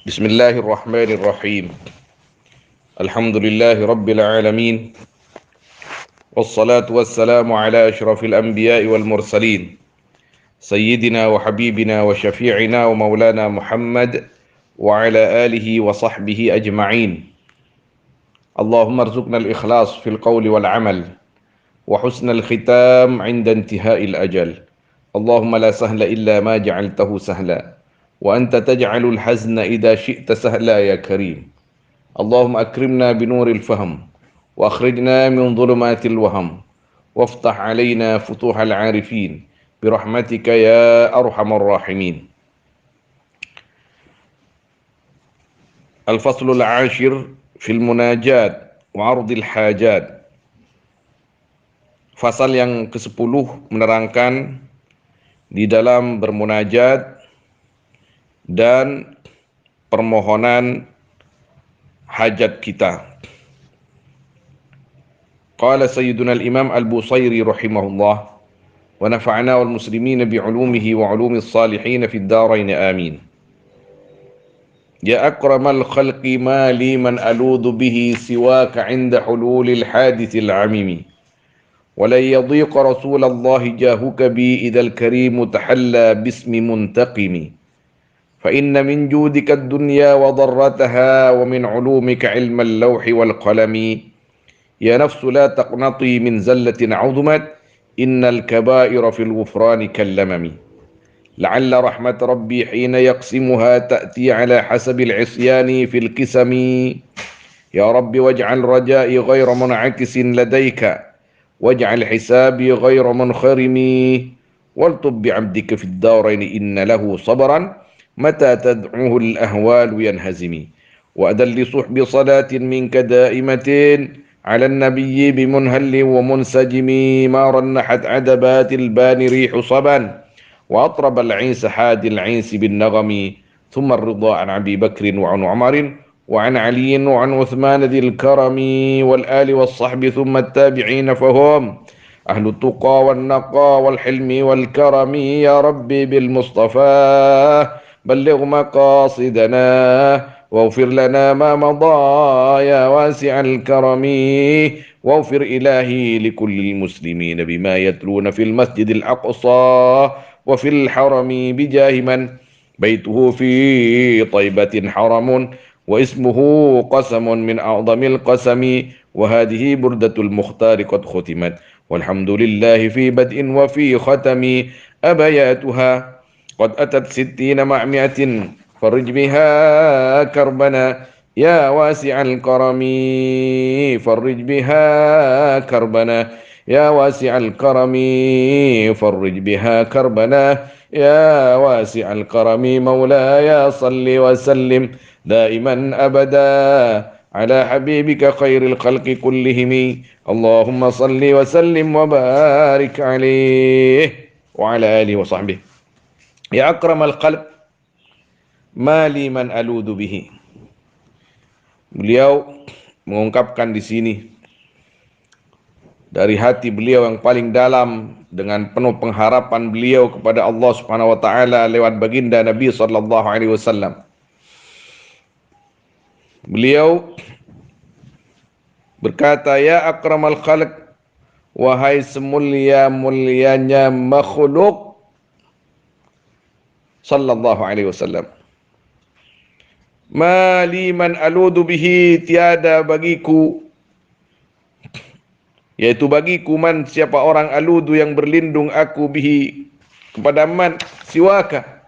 بسم الله الرحمن الرحيم. الحمد لله رب العالمين، والصلاة والسلام على أشرف الأنبياء والمرسلين، سيدنا وحبيبنا وشفيعنا ومولانا محمد وعلى آله وصحبه أجمعين. اللهم ارزقنا الإخلاص في القول والعمل، وحسن الختام عند انتهاء الأجل. اللهم لا سهل إلا ما جعلته سهلا، وأنت تجعل الحزن إذا شئت سهلا يا كريم. اللهم أكرمنا بنور الفهم، وأخرجنا من ظلمات الوهم، وافتح علينا فتوح العارفين برحمتك يا أرحم الراحمين. الفصل العاشر في المناجات وعرض الحاجات. Fasal yang ke-10 menerangkan di dalam bermunajat dan permohonan hajat kita. Qala Sayyiduna al-Imam al-Busairi rahimahullah wa nafa'na wal muslimina bi'ulumihi wa 'ulumis salihin fid dharain amin. Ya akramal khalqi ma li man aludhu bihi siwaka 'inda hululil hadithil 'amimi. ولن يضيق رسول الله جاهك بي إذا الكريم تحلى باسم منتقم فإن من جودك الدنيا وضرتها ومن علومك علم اللوح والقلم يا نفس لا تقنطي من زلة عظمت إن الكبائر في الغفران كاللمم لعل رحمة ربي حين يقسمها تأتي على حسب العصيان في القسم يا رب واجعل رجائي غير منعكس لديك واجعل حسابي غير منخرم والطب بعبدك في الدارين إن له صبرا متى تدعوه الأهوال ينهزم وأدل صحب صلاة منك دائمة على النبي بمنهل ومنسجم ما رنحت عدبات البان ريح صبا وأطرب العيس حاد العيس بالنغم ثم الرضا عن أبي بكر وعن عمر وعن علي وعن عثمان ذي الكرم والآل والصحب ثم التابعين فهم أهل التقى والنقى والحلم والكرم يا ربي بالمصطفى بلغ مقاصدنا واغفر لنا ما مضى يا واسع الكرم واغفر إلهي لكل المسلمين بما يتلون في المسجد الأقصى وفي الحرم بجاه من بيته في طيبة حرم واسمه قسم من أعظم القسم وهذه بردة المختار قد ختمت والحمد لله في بدء وفي ختم أبياتها قد أتت 60 مع 100 فرج بها كربنا يا واسع الكرم فرج بها كربنا يا واسع الكرم فرج بها كربنا يا واسع الكرم مولاي صل وسلم دائما أبدا على حبيبك خير الخلق كلهم اللهم صل وسلم وبارك عليه وعلى آله وصحبه يا أكرم الخلق ما لي من ألوذ به. Beliau mengungkapkan di sini dari hati beliau yang paling dalam dengan penuh pengharapan beliau kepada Allah Subhanahu wa taala lewat baginda Nabi sallallahu alaihi wasallam. Beliau berkata, ya akramal khalq, wahai semulia-mulianya makhluk, sallallahu alaihi wasallam. Ma li man aludu bihi, tiada bagiku, yaitu bagiku man, siapa orang aludu yang berlindung aku bihi, kepada man, siwaka,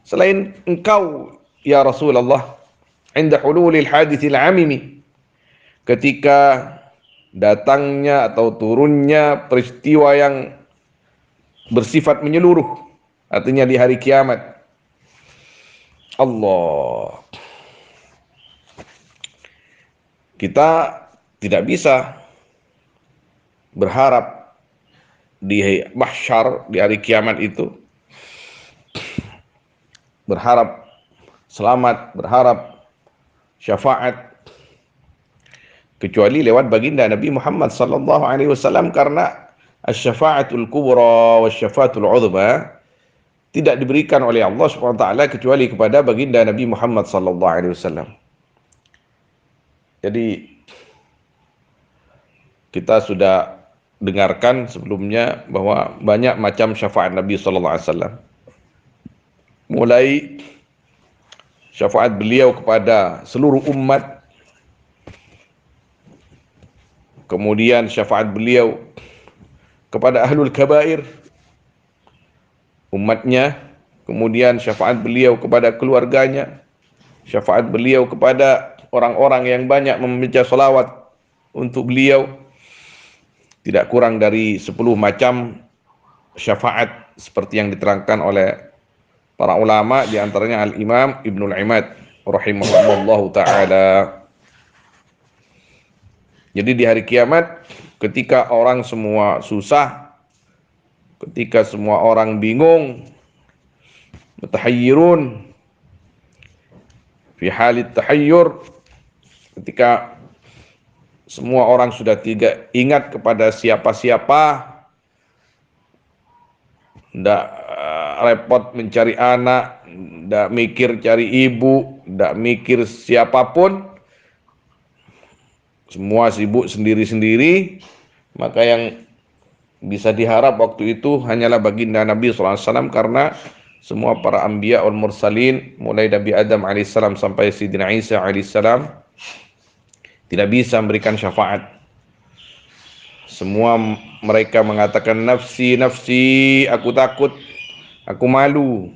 selain engkau ya Rasulullah, inda hululil hadithil amimi, ketika datangnya atau turunnya peristiwa yang bersifat menyeluruh, artinya di hari kiamat. Allah, kita tidak bisa berharap di mahsyar, di hari kiamat itu, berharap selamat, berharap syafaat, kecuali lewat baginda Nabi Muhammad sallallahu alaihi wasallam, karena asy-syafa'atul kubra wasyafa'atul 'uzma tidak diberikan oleh Allah Subhanahu wa taala kecuali kepada baginda Nabi Muhammad sallallahu alaihi wasallam. Jadi kita sudah dengarkan sebelumnya bahwa banyak macam syafaat Nabi sallallahu alaihi wasallam. Mulai syafaat beliau kepada seluruh umat, kemudian syafaat beliau kepada ahlul kabair, umatnya, kemudian syafaat beliau kepada keluarganya, syafaat beliau kepada orang-orang yang banyak membaca salawat untuk beliau, tidak kurang dari 10 macam syafaat seperti yang diterangkan oleh para ulama, di antaranya Al-Imam Ibnul Imad rahimahullahu ta'ala. Jadi di hari kiamat, ketika orang semua susah, ketika semua orang bingung, mutahayyirun, fi halit tahayyur, ketika semua orang sudah tidak ingat kepada siapa-siapa, tidak repot mencari anak, tidak mikir cari ibu, tidak mikir siapapun, semua sibuk sendiri-sendiri, maka yang bisa diharap waktu itu hanyalah baginda Nabi SAW, karena semua para anbiya wal mursalin, mulai Nabi Adam alaihissalam sampai Sayyidina Isa alaihissalam, tidak bisa memberikan syafaat. Semua mereka mengatakan nafsi, nafsi, aku takut, aku malu.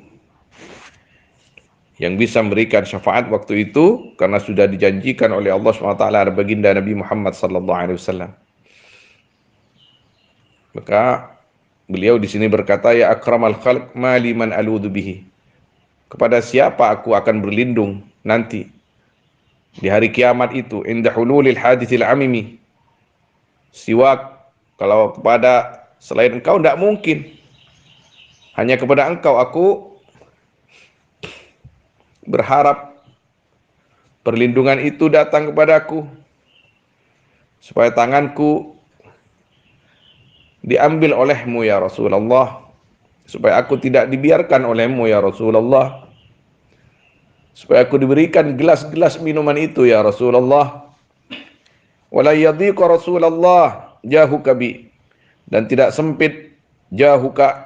Yang bisa memberikan syafaat waktu itu, karena sudah dijanjikan oleh Allah SWT ada baginda Nabi Muhammad SAW. Maka beliau di sini berkata, ya akramal khalq ma liman aludhu bihi. Kepada siapa aku akan berlindung nanti di hari kiamat itu, inda hululil hadithil amimi. Siwak, kalau kepada selain engkau tidak mungkin. Hanya kepada engkau aku berharap perlindungan itu datang kepadaku, supaya tanganku diambil olehmu ya Rasulullah, supaya aku tidak dibiarkan olehmu ya Rasulullah, supaya aku diberikan gelas-gelas minuman itu ya Rasulullah. Wala yadhiqa Rasulullah jahuka bi, dan tidak sempit jahuka,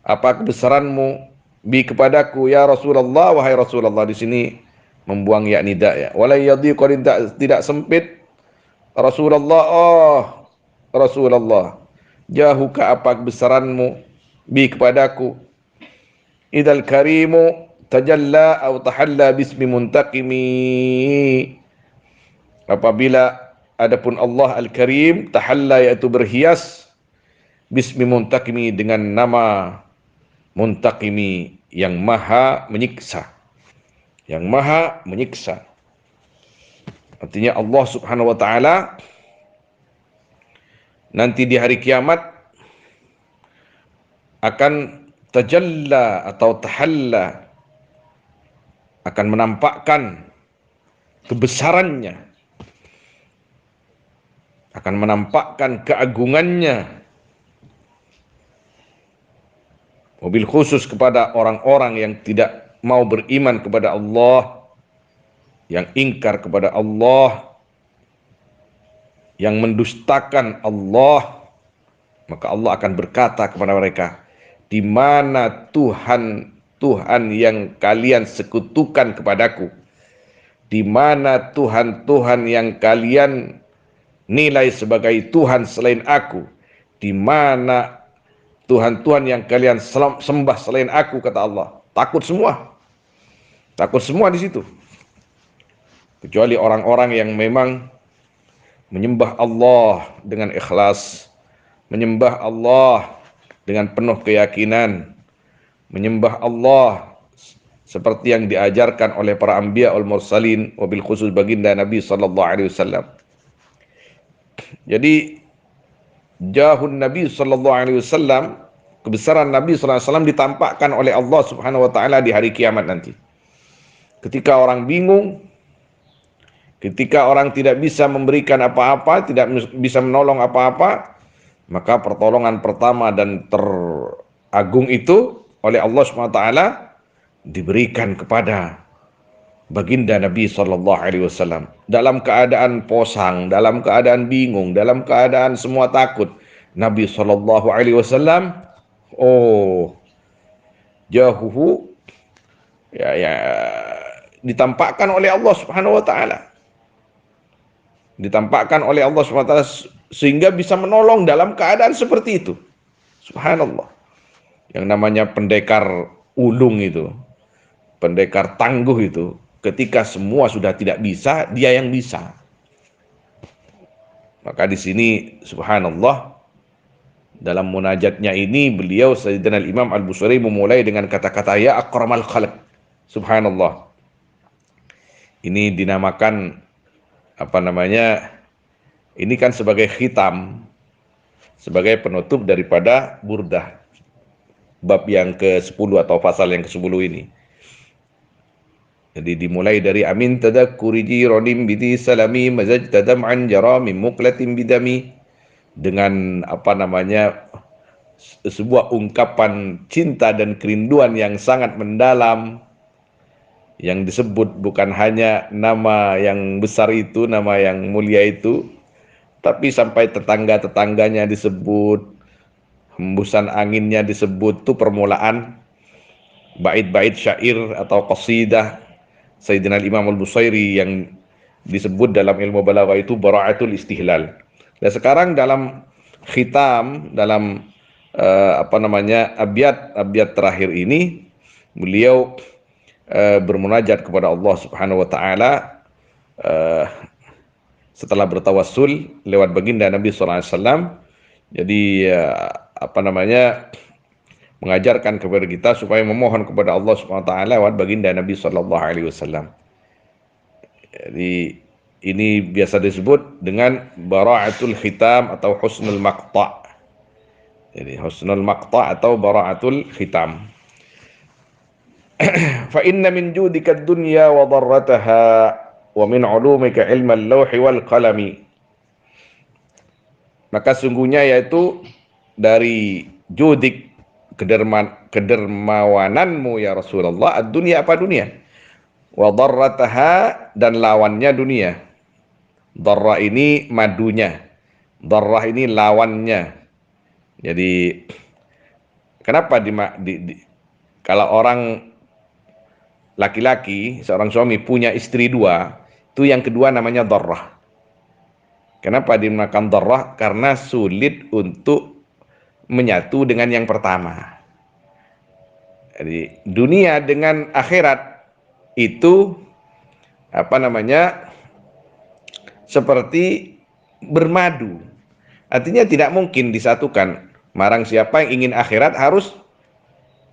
apa kebesaranmu, bi kepadaku ya Rasulullah, wahai Rasulullah. Di sini membuang ya nida ya. Wala yadhiqa, tidak sempit Rasulullah, oh Rasulullah, jahuka, apa kebesaranmu, bi kepadaku. Idal karimu tajalla atau tahalla bismi muntaqimi, apabila adapun Allah Al-Karim tahalla, yaitu berhias, bismi muntaqimi, dengan nama muntaqimi, yang maha menyiksa, yang maha menyiksa. Artinya Allah Subhanahu wa taala nanti di hari kiamat akan tajalla atau tahalla, akan menampakkan kebesarannya, akan menampakkan keagungannya, mobil khusus kepada orang-orang yang tidak mau beriman kepada Allah, yang ingkar kepada Allah, yang mendustakan Allah. Maka Allah akan berkata kepada mereka, di mana Tuhan yang kalian sekutukan kepadaku, di mana Tuhan yang kalian nilai sebagai Tuhan selain aku, di mana Tuhan yang kalian sembah selain aku, kata Allah. Takut semua di situ, kecuali orang-orang yang memang menyembah Allah dengan ikhlas, menyembah Allah dengan penuh keyakinan, menyembah Allah seperti yang diajarkan oleh para anbiya wal mursalin, wabil khusus baginda Nabi sallallahu alaihi wasallam. Jadi jahun Nabi sallallahu alaihi wasallam, kebesaran Nabi sallallahu alaihi wasallam ditampakkan oleh Allah Subhanahu wa taala di hari kiamat nanti. Ketika orang bingung, ketika orang tidak bisa memberikan apa-apa, tidak bisa menolong apa-apa, maka pertolongan pertama dan teragung itu oleh Allah SWT diberikan kepada baginda Nabi SAW dalam keadaan posang, dalam keadaan bingung, dalam keadaan semua takut. Nabi SAW, oh, jahuhu, ya, ditampakkan oleh Allah Subhanahu Wa Taala, ditampakkan oleh Allah Subhanahu Wa Taala sehingga bisa menolong dalam keadaan seperti itu. Subhanallah. Yang namanya pendekar ulung itu, pendekar tangguh itu, ketika semua sudah tidak bisa, dia yang bisa. Maka di sini subhanallah, dalam munajatnya ini beliau Sayyidina Imam Al-Busiri memulai dengan kata-kata ya akramal khalq. Subhanallah. Ini dinamakan apa namanya? Ini kan sebagai khitam, sebagai penutup daripada burdah. Bab yang ke-10 atau pasal yang ke-10 ini. Jadi dimulai dari amin tadakkuri jironim bidi salami mazaj tadam'an jara min muqlatin bidami, dengan apa namanya, sebuah ungkapan cinta dan kerinduan yang sangat mendalam, yang disebut bukan hanya nama yang besar itu, nama yang mulia itu, tapi sampai tetangga-tetangganya disebut, hembusan anginnya disebut. Itu permulaan bait-bait syair atau qasidah Sayyidina Imam Al-Busiri yang disebut dalam ilmu balaghah itu bara'atul istihlal. Dan sekarang dalam khitam, dalam apa namanya, abiyat terakhir ini, beliau bermunajat kepada Allah Subhanahu Wa Taala setelah bertawassul lewat baginda Nabi SAW. Jadi apa namanya, mengajarkan kepada kita supaya memohon kepada Allah Subhanahu Wa Taala lewat baginda Nabi SAW. Jadi ini biasa disebut dengan bara'atul khitam atau husnul maqta'. Jadi husnul maqta' atau bara'atul khitam. Fa inna min judika ad-dunya wa dharrataha wa min 'ulumika ilmal lawhi wal qalami. Maka sungguhnya yaitu dari judik, kedermawananmu ya Rasulullah, ad-dunya apa dunia, wa dharrataha dan lawannya dunia. Dharra ini madunya, dharrah ini lawannya. Jadi kenapa kalau orang laki-laki, seorang suami punya istri dua, itu yang kedua namanya dharrah. Kenapa dinamakan dharrah? Karena sulit untuk menyatu dengan yang pertama. Jadi dunia dengan akhirat itu apa namanya, seperti bermadu. Artinya tidak mungkin disatukan. Marang siapa yang ingin akhirat harus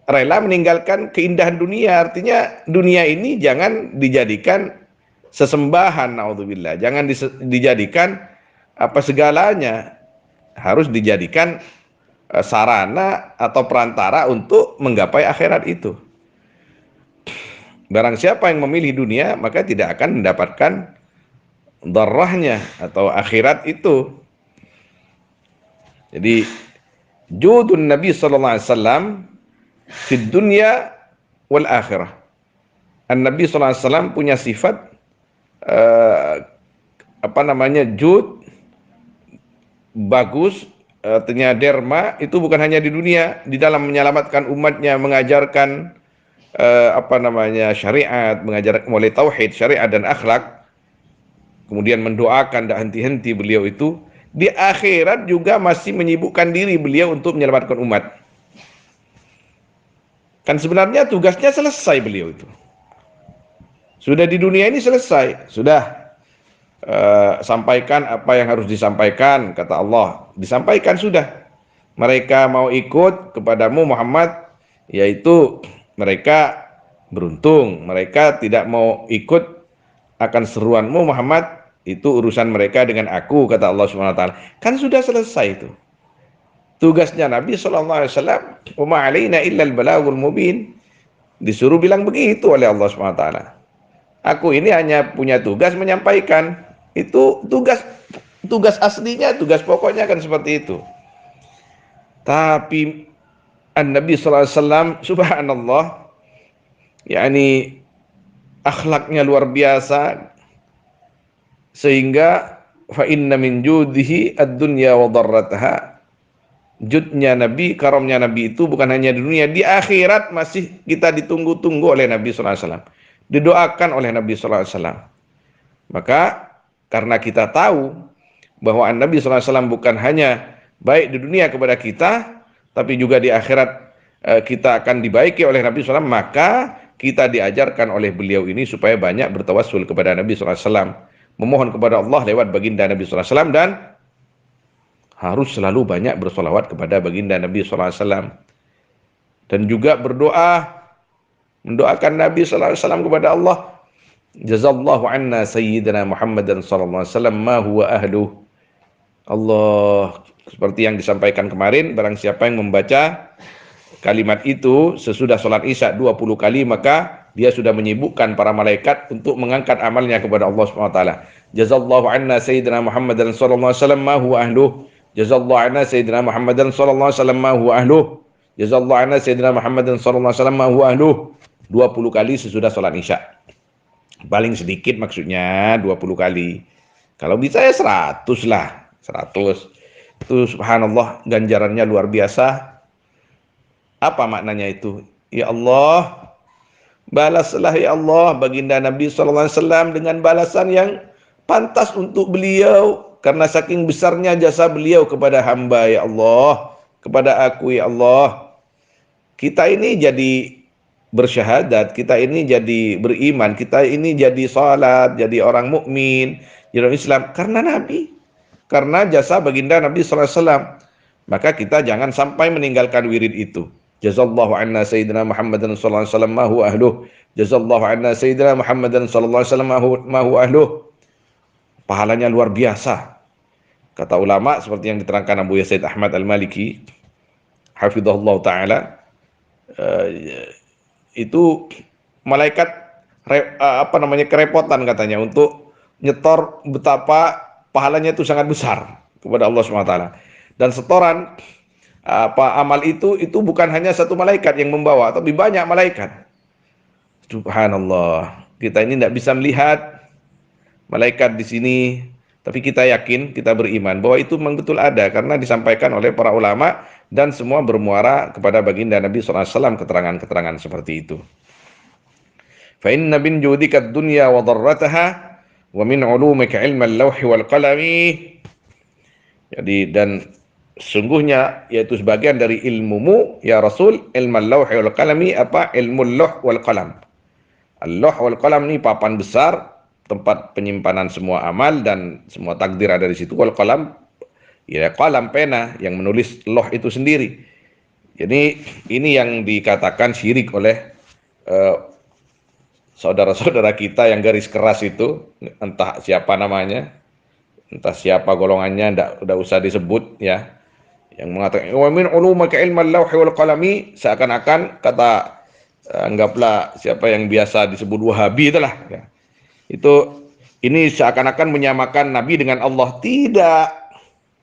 rela meninggalkan keindahan dunia. Artinya dunia ini jangan dijadikan sesembahan, naudzubillah. Jangan dijadikan apa segalanya. Harus dijadikan sarana atau perantara untuk menggapai akhirat itu. Barang siapa yang memilih dunia, maka tidak akan mendapatkan dharrahnya atau akhirat itu. Jadi judun Nabi sallallahu alaihi wasallam di dunia wal akhirah. Nabi sallallahu alaihi wasallam punya sifat apa namanya, jud, bagus, artinya derma, itu bukan hanya di dunia, di dalam menyelamatkan umatnya, mengajarkan apa namanya, syariat, mengajar mulai tauhid, syariat dan akhlak, kemudian mendoakan tak henti-henti beliau itu. Di akhirat juga masih menyibukkan diri beliau untuk menyelamatkan umat. Kan sebenarnya tugasnya selesai beliau itu. Sudah di dunia ini selesai, sudah sampaikan apa yang harus disampaikan, kata Allah, disampaikan sudah. Mereka mau ikut kepadamu Muhammad, yaitu mereka beruntung. Mereka tidak mau ikut akan seruanmu Muhammad, itu urusan mereka dengan aku, kata Allah Subhanahu wa taala. Kan sudah selesai itu. Tugasnya Nabi sallallahu alaihi wasallam, "Wa ma 'alaina illa al-balaghul mubin." Disuruh bilang begitu oleh Allah Subhanahu wa taala. Aku ini hanya punya tugas menyampaikan. Itu tugas aslinya, tugas pokoknya kan seperti itu. Tapi An-Nabi sallallahu alaihi wasallam, subhanallah, yakni akhlaknya luar biasa, sehingga fa inna min judihi ad-dunya wa darrataha. Judnya Nabi, karamnya Nabi itu bukan hanya di dunia, di akhirat masih kita ditunggu-tunggu oleh Nabi sallallahu alaihi wasallam, didoakan oleh Nabi sallallahu alaihi wasallam. Maka karena kita tahu bahwa Nabi sallallahu alaihi wasallam bukan hanya baik di dunia kepada kita, tapi juga di akhirat kita akan dibaiki oleh Nabi sallallahu alaihi wasallam, maka kita diajarkan oleh beliau ini supaya banyak bertawassul kepada Nabi sallallahu alaihi wasallam, memohon kepada Allah lewat baginda Nabi sallallahu alaihi wasallam, dan harus selalu banyak bersolawat kepada baginda Nabi sallallahu alaihi wasallam, dan juga berdoa, mendoakan Nabi sallallahu alaihi wasallam kepada Allah. Jazallahu anna sayyidina Muhammadan sallallahu alaihi wasallam ma huwa ahluh. Allah, seperti yang disampaikan kemarin, barang siapa yang membaca kalimat itu sesudah sholat isya 20 kali, maka dia sudah menyibukkan para malaikat untuk mengangkat amalnya kepada Allah Subhanahu wa taala. Jazallahu anna sayyidina Muhammadan sallallahu alaihi wasallam ma huwa ahluh. Jazallahu anna sayyidina Muhammadan sallallahu alaihi wasallam ma huwa ahluh. Jazallahu anna sayyidina Muhammadan sallallahu alaihi wasallam ma huwa ahluh. 20 kali sesudah sholat isya. Paling sedikit maksudnya 20 kali. Kalau bisa ya 100 lah. 100. Itu subhanallah, ganjarannya luar biasa. Apa maknanya itu? Ya Allah, balaslah ya Allah baginda Nabi sallallahu alaihi wasallam dengan balasan yang pantas untuk beliau, karena saking besarnya jasa beliau kepada hamba ya Allah, kepada aku ya Allah. Kita ini jadi bersyahadat, kita ini jadi beriman, kita ini jadi salat, jadi orang mukmin, jadi orang Islam karena Nabi, karena jasa baginda Nabi sallallahu alaihi wasallam. Maka kita jangan sampai meninggalkan wirid itu. Jazallahu anna sayyidina Muhammadan sallallahu alaihi wasallam ma huwa ahluh. Jazallahu anna sayyidina Muhammadan sallallahu alaihi wasallam ma huwa ahluh. Pahalanya luar biasa. Kata ulama seperti yang diterangkan Abu Yazid Ahmad Al-Maliki hafizahullah taala, itu malaikat kerepotan katanya untuk nyetor betapa pahalanya itu sangat besar kepada Allah Subhanahu wa taala. Dan setoran amal itu bukan hanya satu malaikat yang membawa, tapi banyak malaikat. Subhanallah. Kita ini tidak bisa melihat malaikat di sini, tapi kita yakin, kita beriman bahwa itu memang betul ada, karena disampaikan oleh para ulama dan semua bermuara kepada baginda Nabi sallallahu alaihi wasallam keterangan-keterangan seperti itu. Fa inna bin judika ad-dunya wa darrataha wa min ulumika ilma al-lawhi wal qalami. Jadi, dan sungguhnya yaitu sebagian dari ilmumu ya Rasul, ilmu al-lawhi wal qalami, apa? Ilmu al-lawh wal qalam. Al-lawh wal qalam ini papan besar, tempat penyimpanan semua amal dan semua takdir ada di situ. Wal qalam, ya qalam, pena yang menulis loh itu sendiri. Jadi ini yang dikatakan syirik oleh saudara-saudara kita yang garis keras itu, entah siapa namanya, entah siapa golongannya, enggak usah disebut ya, yang mengatakan wa min ulumika ilmal lawhi wal qalami, seakan-akan kata anggaplah siapa yang biasa disebut Wahabi itulah ya. Itu ini seakan-akan menyamakan Nabi dengan Allah. Tidak,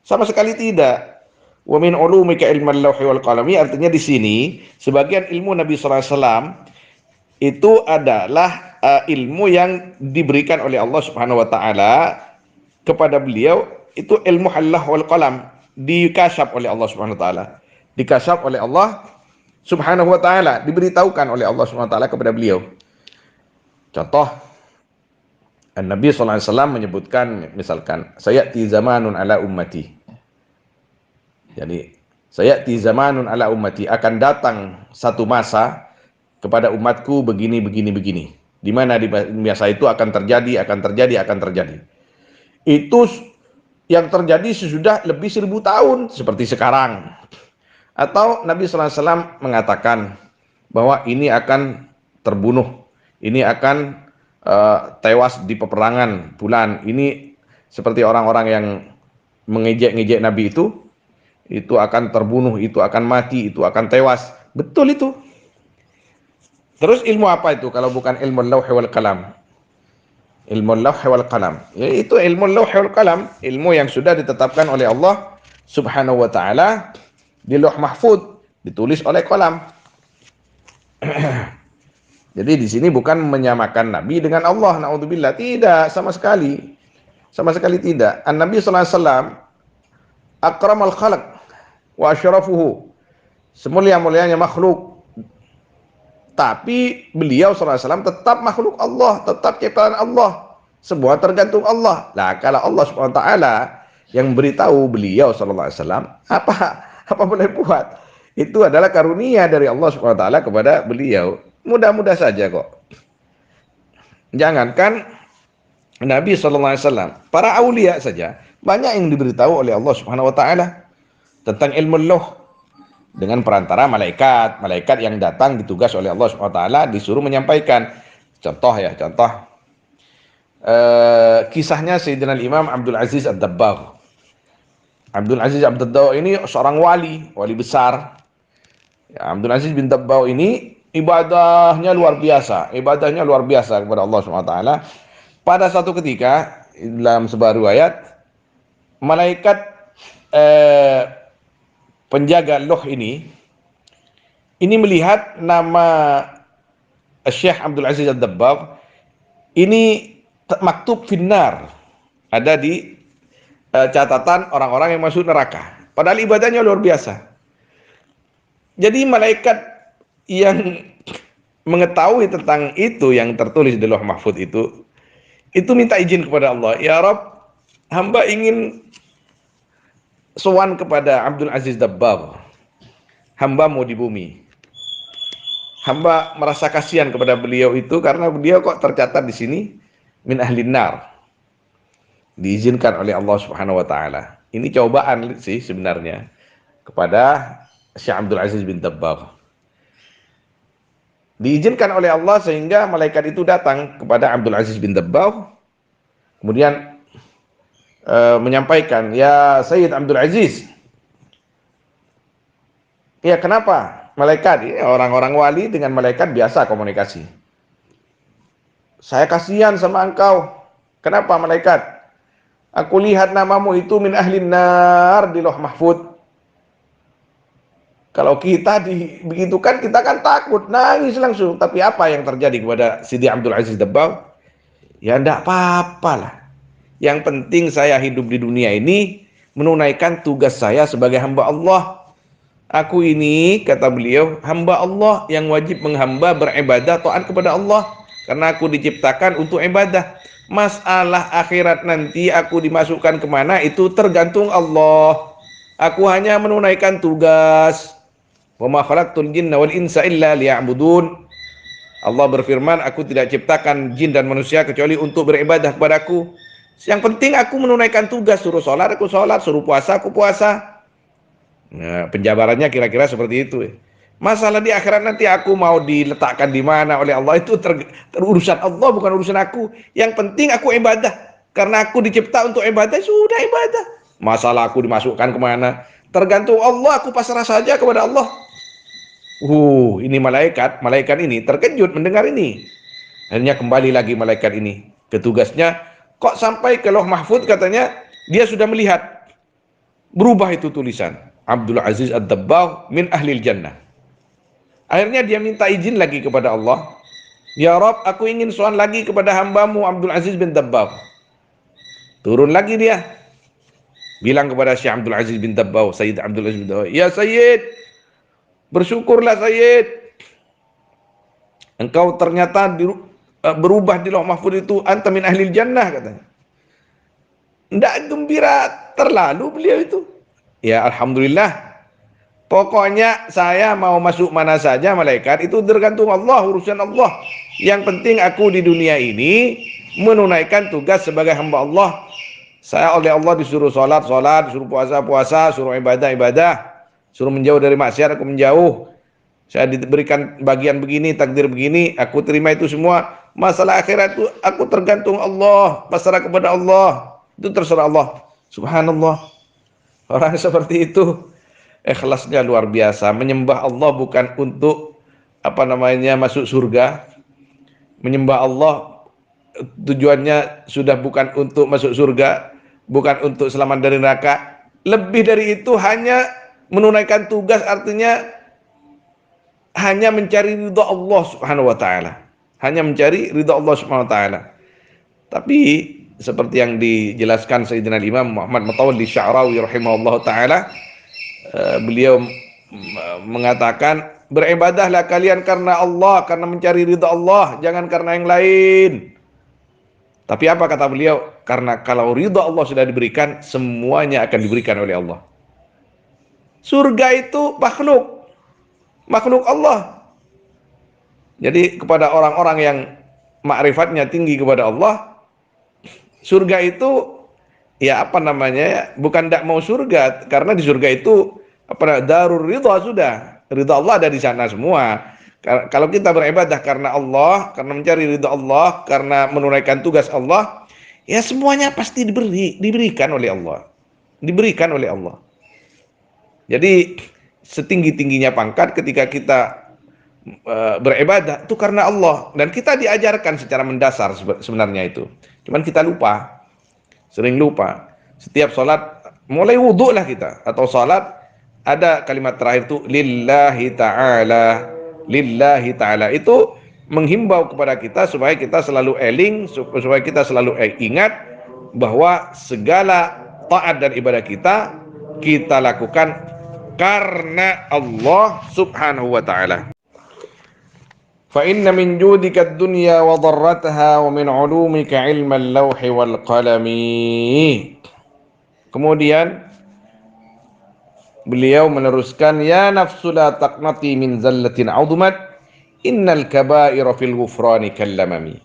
sama sekali tidak. Wa min ulumika ilmal lawhi wal qalami, artinya di sini sebagian ilmu Nabi sallallahu alaihi wasallam itu adalah ilmu yang diberikan oleh Allah Subhanahu wa taala kepada beliau, itu ilmu Allah wal qalam, dikasyaf oleh Allah Subhanahu wa taala. Dikasyaf oleh Allah Subhanahu wa taala, diberitahukan oleh Allah Subhanahu wa taala kepada beliau. Contoh, Nabi sallallahu alaihi wasallam menyebutkan misalkan sayati zamanun ala ummati. Jadi sayati zamanun ala ummati, akan datang satu masa kepada umatku begini begini begini. Di mana di masa itu akan terjadi. Itu yang terjadi sesudah lebih 1000 tahun seperti sekarang. Atau Nabi sallallahu alaihi wasallam mengatakan bahwa ini akan terbunuh, ini akan tewas di peperangan bulan. Ini seperti orang-orang yang mengejek-ngejek Nabi itu akan terbunuh, itu akan mati, itu akan tewas. Betul itu. Terus ilmu apa itu kalau bukan ilmu lauh wal qalam? Ilmu lauh wal qalam, yaitu ilmu lauh wal qalam, ilmu yang sudah ditetapkan oleh Allah Subhanahu wa taala di Lauh Mahfuz, ditulis oleh kolam. Jadi di sini bukan menyamakan Nabi dengan Allah, naudzubillah, tidak, sama sekali. Sama sekali tidak. An-Nabi sallallahu alaihi wasallam akramal khalq wa asyrafuhu. Semulia-mulianya makhluk. Tapi beliau sallallahu alaihi wasallam tetap makhluk Allah, tetap ciptaan Allah. Semua tergantung Allah. Nah, kalau Allah Subhanahu wa taala yang beritahu beliau sallallahu alaihi wasallam, apa boleh buat? Itu adalah karunia dari Allah Subhanahu wa taala kepada beliau. Mudah-mudah saja kok. Jangankan Nabi sallallahu alaihi wasallam, para aulia saja banyak yang diberitahu oleh Allah Subhanahu wa taala tentang ilmu lauh dengan perantara malaikat yang datang ditugas oleh Allah Subhanahu wa taala disuruh menyampaikan. Contoh kisahnya Sayyidina Imam Abdul Aziz Ad-Dabbagh. Abdul Aziz Ad-Dabbagh ini seorang wali besar. Ya, Abdul Aziz bin Dabbagh ini ibadahnya luar biasa kepada Allah Subhanahu wa taala. Pada suatu ketika dalam sebuah riwayat, malaikat penjaga loh ini melihat nama Syekh Abdul Aziz Ad-Dabbagh ini maktub finnar, ada di catatan orang-orang yang masuk neraka. Padahal ibadahnya luar biasa. Jadi malaikat yang mengetahui tentang itu yang tertulis di Lauh Mahfuz itu minta izin kepada Allah, ya Rabb, hamba ingin sowan kepada Abdul Aziz Dabbagh. Hamba mau di bumi. Hamba merasa kasihan kepada beliau itu karena beliau kok tercatat di sini min ahlin nar. Diizinkan oleh Allah Subhanahu wa taala. Ini cobaan sih sebenarnya kepada Syekh Abdul Aziz bin Dabbagh. Diizinkan oleh Allah sehingga malaikat itu datang kepada Abdul Aziz bin Dabbagh, kemudian menyampaikan, ya Sayyid Abdul Aziz. Ya, kenapa? Malaikat, ya, orang-orang wali dengan malaikat biasa komunikasi. Saya kasihan sama engkau. Kenapa malaikat? Aku lihat namamu itu min ahlin nar di Lauh Mahfuz. Kalau kita begitukan, kita kan takut, nangis langsung. Tapi apa yang terjadi kepada Sidi Abdul Aziz Dabbagh? Ya enggak apa-apa lah. Yang penting saya hidup di dunia ini menunaikan tugas saya sebagai hamba Allah. Aku ini, kata beliau, hamba Allah yang wajib menghamba, beribadah, taat kepada Allah. Karena aku diciptakan untuk ibadah. Masalah akhirat nanti aku dimasukkan kemana itu tergantung Allah. Aku hanya menunaikan tugas. Wa ma khalaqtul jinna wal insa illa liya'budun. Allah berfirman, aku tidak ciptakan jin dan manusia kecuali untuk beribadah kepadaku. Yang penting aku menunaikan tugas, suruh sholat, aku sholat, suruh puasa, aku puasa. Nah, penjabarannya kira-kira seperti itu. Masalah di akhirat nanti aku mau diletakkan di mana oleh Allah itu terurusan Allah, bukan urusan aku. Yang penting aku ibadah. Karena aku dicipta untuk ibadah, sudah ibadah. Masalah aku dimasukkan kemana, tergantung Allah, aku pasrah saja kepada Allah. Ini malaikat ini terkejut mendengar ini. Akhirnya kembali lagi malaikat ini ke tugasnya. Kok sampai ke Lauh Mahfuz katanya dia sudah melihat berubah itu tulisan Abdul Aziz Ad-Dabbagh min ahlil jannah. Akhirnya dia minta izin lagi kepada Allah. Ya Rabb, aku ingin sowan lagi kepada hambamu Abdul Aziz bin Dabbagh. Turun lagi dia. Bilang kepada Syekh Abdul Aziz bin Dabbagh, Sayyid Abdul Aziz bin Dabbagh, ya Sayyid, bersyukurlah Sayyid. Engkau ternyata berubah di Lauh Mahfuz itu, anta min ahlil jannah, katanya. Tidak gembira terlalu beliau itu. Ya Alhamdulillah. Pokoknya saya mau masuk mana saja malaikat itu tergantung Allah, urusan Allah. Yang penting aku di dunia ini menunaikan tugas sebagai hamba Allah. Saya oleh Allah disuruh sholat, disuruh puasa, suruh ibadah, suruh menjauh dari maksiat, aku menjauh. Saya diberikan bagian begini, takdir begini, aku terima itu semua. Masalah akhirat itu aku tergantung Allah, pasrah kepada Allah. Itu terserah Allah. Subhanallah. Orang seperti itu ikhlasnya luar biasa, menyembah Allah bukan untuk masuk surga. Menyembah Allah tujuannya sudah bukan untuk masuk surga, bukan untuk selamat dari neraka. Lebih dari itu hanya menunaikan tugas, artinya hanya mencari ridha Allah Subhanahu wa taala. Hanya mencari ridha Allah Subhanahu wa taala. Tapi seperti yang dijelaskan Sayyidina Imam Muhammad Mutawalli Sya'rawi rahimahullah taala, beliau mengatakan, beribadahlah kalian karena Allah, karena mencari ridha Allah, jangan karena yang lain. Tapi apa kata beliau? Karena kalau ridha Allah sudah diberikan, semuanya akan diberikan oleh Allah. Surga itu makhluk Allah. Jadi kepada orang-orang yang ma'rifatnya tinggi kepada Allah, surga itu ya apa namanya, bukan tidak mau surga, karena di surga itu apa, darur ridha, sudah ridha Allah ada di sana semua. Kalau kita beribadah karena Allah, karena mencari ridha Allah, karena menunaikan tugas Allah, ya semuanya pasti diberikan oleh Allah. Diberikan oleh Allah. Jadi setinggi-tingginya pangkat ketika kita beribadah itu karena Allah, dan kita diajarkan secara mendasar sebenarnya itu. Cuman kita lupa, sering lupa. Setiap sholat, mulai wudhu lah kita, atau sholat, ada kalimat terakhir itu lillahi ta'ala. Lillahi ta'ala itu menghimbau kepada kita supaya kita selalu eling, supaya kita selalu ingat bahwa segala taat dan ibadah kita lakukan karena Allah Subhanahu wa ta'ala. Fa inna min judika ad-dunya wa dharrataha wa min 'ulumika 'ilma al-lawh wal qalami. Kemudian beliau meneruskan, ya nafsu la taqnati min zallatin 'udmat, innal kaba'ira fil ghufrani kallamami.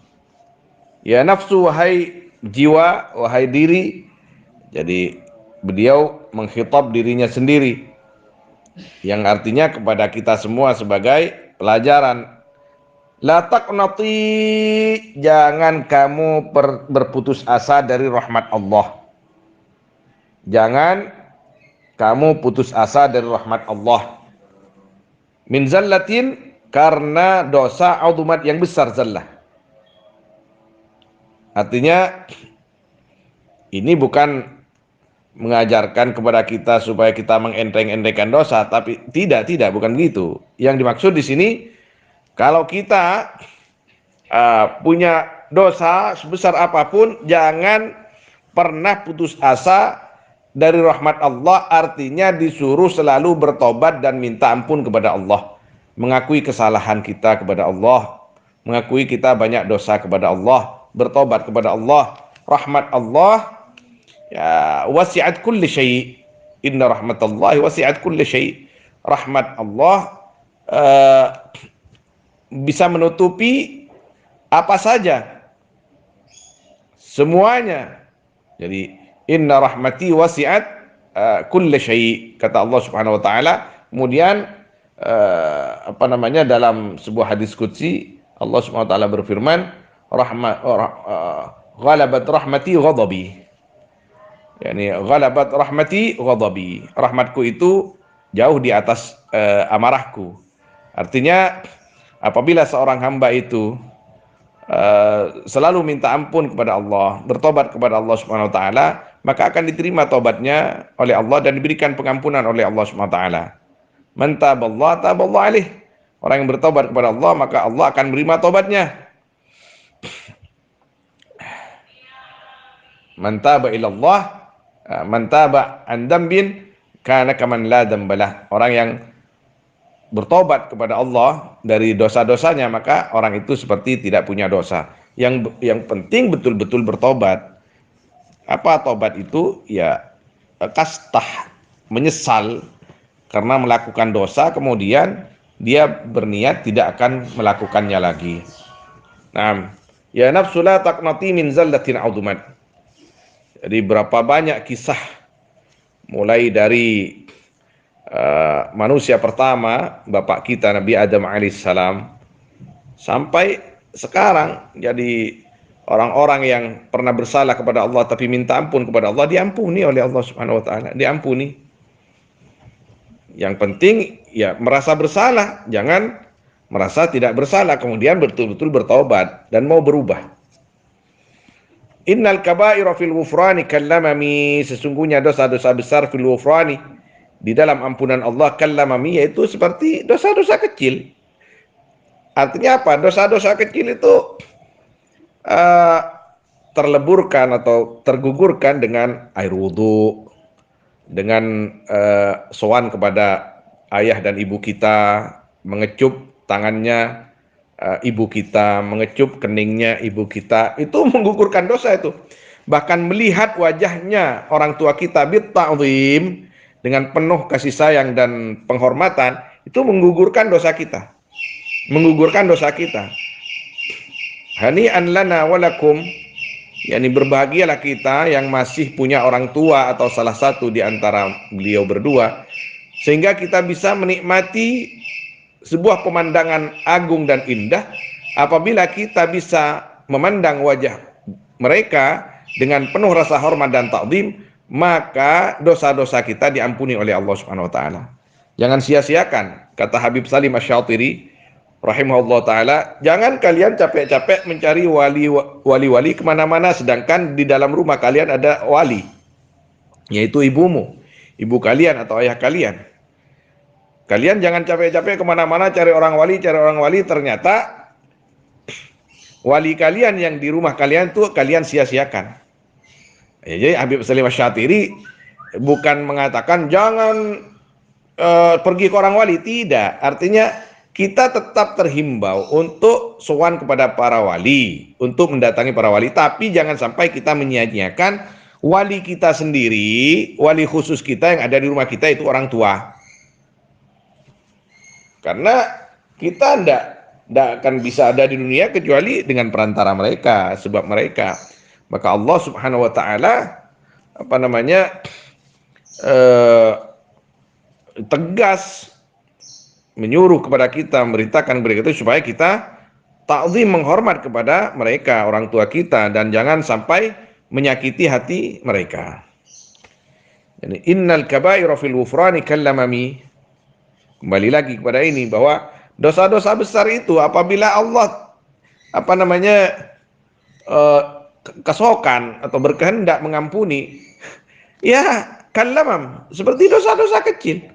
Ya nafsu, wahai jiwa, wahai diri. Jadi beliau mengkhitab dirinya sendiri, yang artinya kepada kita semua sebagai pelajaran. La taqnati, jangan kamu berputus asa dari rahmat Allah. Jangan kamu putus asa dari rahmat Allah. Min zallatin, karena dosa audumat yang besar, zallah. Artinya ini bukan mengajarkan kepada kita supaya kita mengenteng-entengkan dosa, tapi tidak, bukan begitu. Yang dimaksud di sini, kalau kita punya dosa sebesar apapun, jangan pernah putus asa dari rahmat Allah. Artinya disuruh selalu bertobat dan minta ampun kepada Allah, mengakui kesalahan kita kepada Allah, mengakui kita banyak dosa kepada Allah, bertobat kepada Allah. Rahmat Allah ya wasi'at kulli syai'. Inna rahmatallahi wasi'at kulli syai'. Rahmat Allah bisa menutupi apa saja, semuanya. Jadi inna rahmati wasi'at kulli syai', kata Allah Subhanahu wa taala. Kemudian dalam sebuah hadis qudsi Allah Subhanahu wa taala berfirman, ghalabat rahmati ghadabi. Yani ghalabat rahmati ghadabi. Rahmatku itu jauh di atas amarahku. Artinya apabila seorang hamba itu selalu minta ampun kepada Allah, bertobat kepada Allah Subhanahu wa taala, maka akan diterima tobatnya oleh Allah dan diberikan pengampunan oleh Allah Subhanahu wa taala. Man taballah taballah alaih. Orang yang bertobat kepada Allah, maka Allah akan menerima tobatnya. Man taba ila Allah, man taba an dambin kana kaman la dambalah. Orang yang bertobat kepada Allah dari dosa-dosanya, maka orang itu seperti tidak punya dosa. Yang penting betul-betul bertobat. Apa tobat itu? Ya kastah, menyesal karena melakukan dosa, kemudian dia berniat tidak akan melakukannya lagi. Nah, ya nafsu la taqnati min zallatin audumat. Jadi berapa banyak kisah, mulai dari manusia pertama, bapak kita Nabi Adam alaihissalam, sampai sekarang jadi orang-orang yang pernah bersalah kepada Allah tapi minta ampun kepada Allah, diampuni oleh Allah Subhanahu wa taala, diampuni. Yang penting ya merasa bersalah, jangan merasa tidak bersalah kemudian betul-betul bertaubat dan mau berubah. Innal kaba'ira fil ghufrani kallamami, sesungguhnya dosa-dosa besar fil ghufrani, di dalam ampunan Allah, kallamami, yaitu seperti dosa-dosa kecil. Artinya apa? Dosa-dosa kecil itu uh, terleburkan atau tergugurkan dengan air wudhu, dengan sowan kepada ayah dan ibu kita, mengecup tangannya ibu kita, mengecup keningnya ibu kita, itu menggugurkan dosa itu. Bahkan melihat wajahnya orang tua kita bitta'zim, dengan penuh kasih sayang dan penghormatan, itu menggugurkan dosa kita. Menggugurkan dosa kita. Hani'an lana walakum, yakni berbahagialah kita yang masih punya orang tua atau salah satu di antara beliau berdua, sehingga kita bisa menikmati sebuah pemandangan agung dan indah apabila kita bisa memandang wajah mereka dengan penuh rasa hormat dan takzim, maka dosa-dosa kita diampuni oleh Allah Subhanahu wa taala. Jangan sia-siakan, kata Habib Salim Asy-Syatiri rahimahullah taala, jangan kalian capek-capek mencari wali-wali kemana-mana sedangkan di dalam rumah kalian ada wali, yaitu ibumu, ibu kalian atau ayah kalian. Kalian jangan capek-capek kemana-mana cari orang wali, ternyata wali kalian yang di rumah kalian tuh kalian sia-siakan. Jadi Habib Salim Asy-Syatiri bukan mengatakan jangan pergi ke orang wali, tidak. Artinya kita tetap terhimbau untuk sowan kepada para wali, untuk mendatangi para wali, tapi jangan sampai kita menyia-nyiakan wali kita sendiri, wali khusus kita yang ada di rumah kita itu orang tua. Karena kita tidak akan bisa ada di dunia kecuali dengan perantara mereka, sebab mereka. Maka Allah Subhanahu wa taala tegas menyuruh kepada kita, memerintahkan kepada kita supaya kita ta'zim, menghormat kepada mereka, orang tua kita, dan jangan sampai menyakiti hati mereka. Jadi innal kaba'ira fil ghufrani kallamami. Kembali lagi kepada ini, bahwa dosa-dosa besar itu apabila Allah kesokan atau berkehendak mengampuni, ya kallamam, seperti dosa-dosa kecil.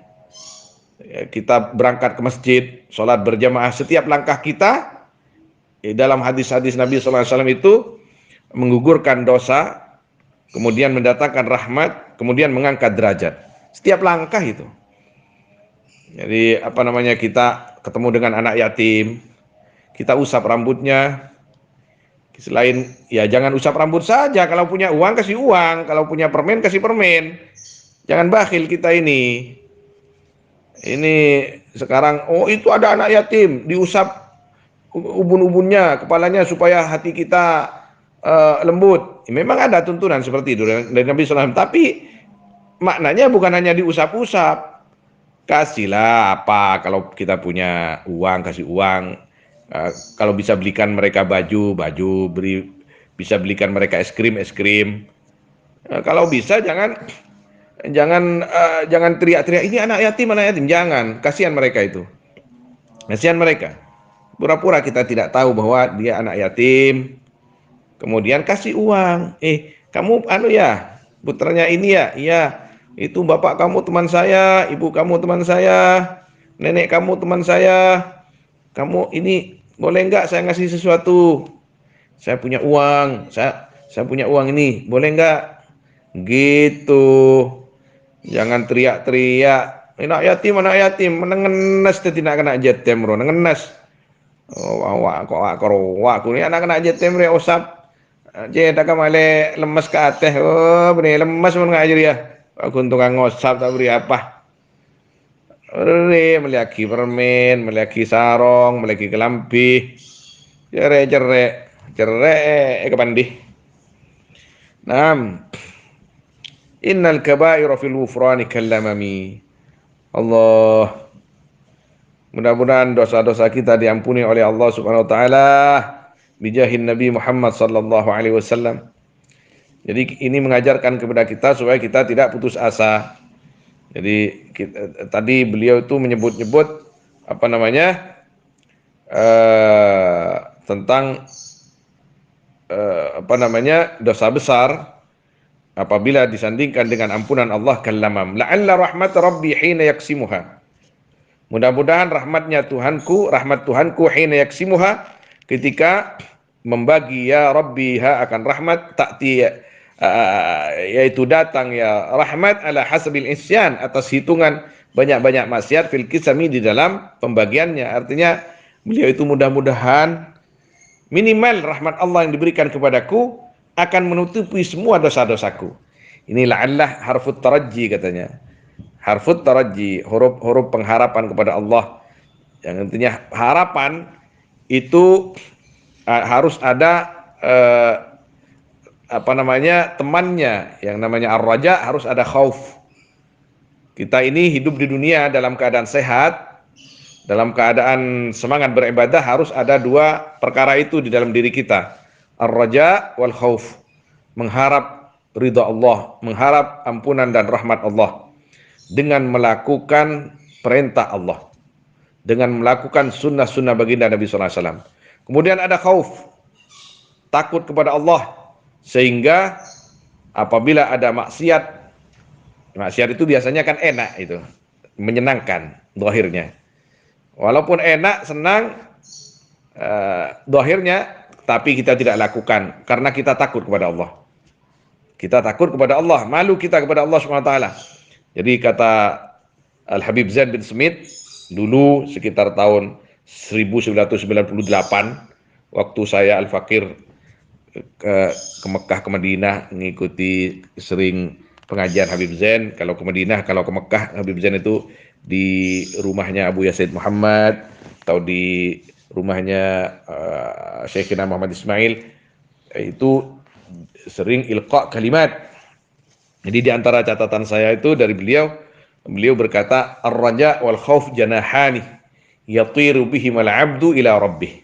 Ya, kita berangkat ke masjid, sholat berjamaah, setiap langkah kita dalam hadis-hadis Nabi SAW itu menggugurkan dosa, kemudian mendatangkan rahmat, kemudian mengangkat derajat. Setiap langkah itu. Jadi kita ketemu dengan anak yatim, kita usap rambutnya. Selain ya jangan usap rambut saja, kalau punya uang kasih uang, kalau punya permen kasih permen. Jangan bakhil kita ini. Ini sekarang itu ada anak yatim, diusap ubun-ubunnya, kepalanya supaya hati kita lembut. Memang ada tuntunan seperti itu dari Nabi SAW, tapi maknanya bukan hanya diusap-usap. Kasihlah apa, kalau kita punya uang kasih uang, kalau bisa belikan mereka baju, bisa belikan mereka es krim. Kalau bisa jangan teriak-teriak ini anak yatim, jangan, kasihan mereka itu. Kasihan mereka. Pura-pura kita tidak tahu bahwa dia anak yatim. Kemudian kasih uang. Kamu ya, putranya ini ya, iya. Itu bapak kamu teman saya, ibu kamu teman saya, nenek kamu teman saya. Kamu ini boleh enggak saya ngasih sesuatu? Saya punya uang, saya punya uang ini, boleh enggak? Gitu. Jangan teriak-teriak. Anak yatim, menengenes tidak kena jetem bro, nengenes. Kok ini anak kena jetem re usap. Jeda kamale lemes ke ateh. Bener lemes mun ngajari ya. Aku tukang ngosap tak beri apa. Meliaki permen, meliaki sarong, meliaki kelampi. Cerai kepandih. Innal kaba'ira fil ghufrani kallamami. Allah, mudah-mudahan dosa-dosa kita diampuni oleh Allah Subhanahu wa taala bijahin Nabi Muhammad sallallahu alaihi wasallam. Jadi ini mengajarkan kepada kita supaya kita tidak putus asa. Jadi tadi beliau itu menyebut-nyebut tentang dosa besar apabila disandingkan dengan ampunan Allah kallamam. La'alla rahmat rabbi hina yaksimuha. Mudah-mudahan rahmat Tuhanku hina yaksimuha, ketika membagi ya Rabbi ha akan rahmat, ta'ti yaitu datang ya rahmat ala hasabil isyan, atas hitungan banyak-banyak maksiat, fil kisami di dalam pembagiannya. Artinya beliau itu mudah-mudahan minimal rahmat Allah yang diberikan kepadaku akan menutupi semua dosa-dosaku. Ini la'allah harfut taraji katanya. Harfut taraji, huruf pengharapan kepada Allah. Yang intinya harapan itu harus ada temannya, yang namanya ar-raja, harus ada khauf. Kita ini hidup di dunia dalam keadaan sehat, dalam keadaan semangat beribadah, harus ada dua perkara itu di dalam diri kita. Ar-raja wal khauf. Mengharap ridha Allah, mengharap ampunan dan rahmat Allah dengan melakukan perintah Allah, dengan melakukan sunnah-sunnah baginda Nabi sallallahu alaihi wasallam. Kemudian ada khauf, takut kepada Allah, sehingga apabila ada maksiat itu biasanya kan enak, itu menyenangkan zahirnya. Walaupun enak, senang zahirnya, tapi kita tidak lakukan karena kita takut kepada Allah. Kita takut kepada Allah, malu kita kepada Allah Subhanahu wa taala. Jadi kata Al-Habib Zain bin Smith dulu sekitar tahun 1998, waktu saya Al-Fakir ke Mekah, ke Madinah, mengikuti sering pengajian Habib Zain. Kalau ke Madinah, kalau ke Mekah, Habib Zain itu di rumahnya Abu Yasid Muhammad atau di rumahnya Syekhina Muhammad Ismail, itu sering ilqa kalimat. Jadi di antara catatan saya itu dari beliau berkata, ar-raja wal khauf janahani yatiru bihimal abdu ila rabbih.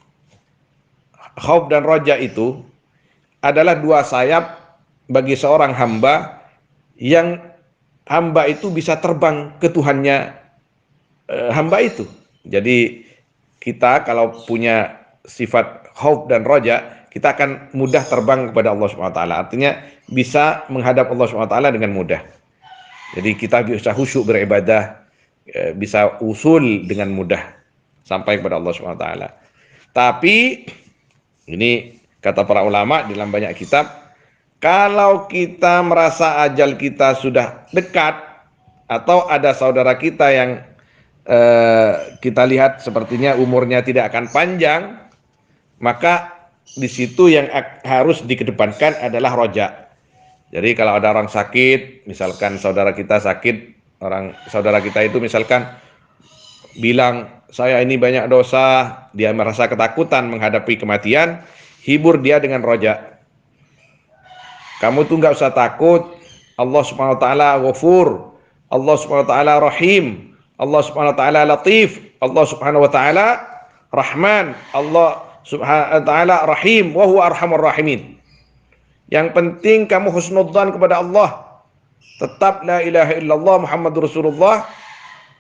Khauf dan raja itu adalah dua sayap bagi seorang hamba, yang hamba itu bisa terbang ke Tuhannya hamba itu. Jadi kita kalau punya sifat khauf dan raja, kita akan mudah terbang kepada Allah Subhanahu wa taala. Artinya bisa menghadap Allah Subhanahu wa taala dengan mudah. Jadi kita bisa khusyuk beribadah, bisa usul dengan mudah sampai kepada Allah Subhanahu wa taala. Tapi ini kata para ulama dalam banyak kitab, kalau kita merasa ajal kita sudah dekat, atau ada saudara kita yang kita lihat sepertinya umurnya tidak akan panjang, maka di situ yang harus dikedepankan adalah roja. Jadi kalau ada orang sakit, misalkan saudara kita sakit, saudara kita itu misalkan bilang, saya ini banyak dosa, dia merasa ketakutan menghadapi kematian, hibur dia dengan roja. Kamu tuh nggak usah takut, Allah Subhanahu wa taala Ghafur, Allah Subhanahu wa taala Rahim, Allah Subhanahu wa taala Latif, Allah Subhanahu wa taala Rahman, Allah Subhanahu wa taala Rahim, wa huwa arhamur rahimin. Yang penting kamu husnudzan kepada Allah, tetap la ilaha illallah Muhammadur Rasulullah,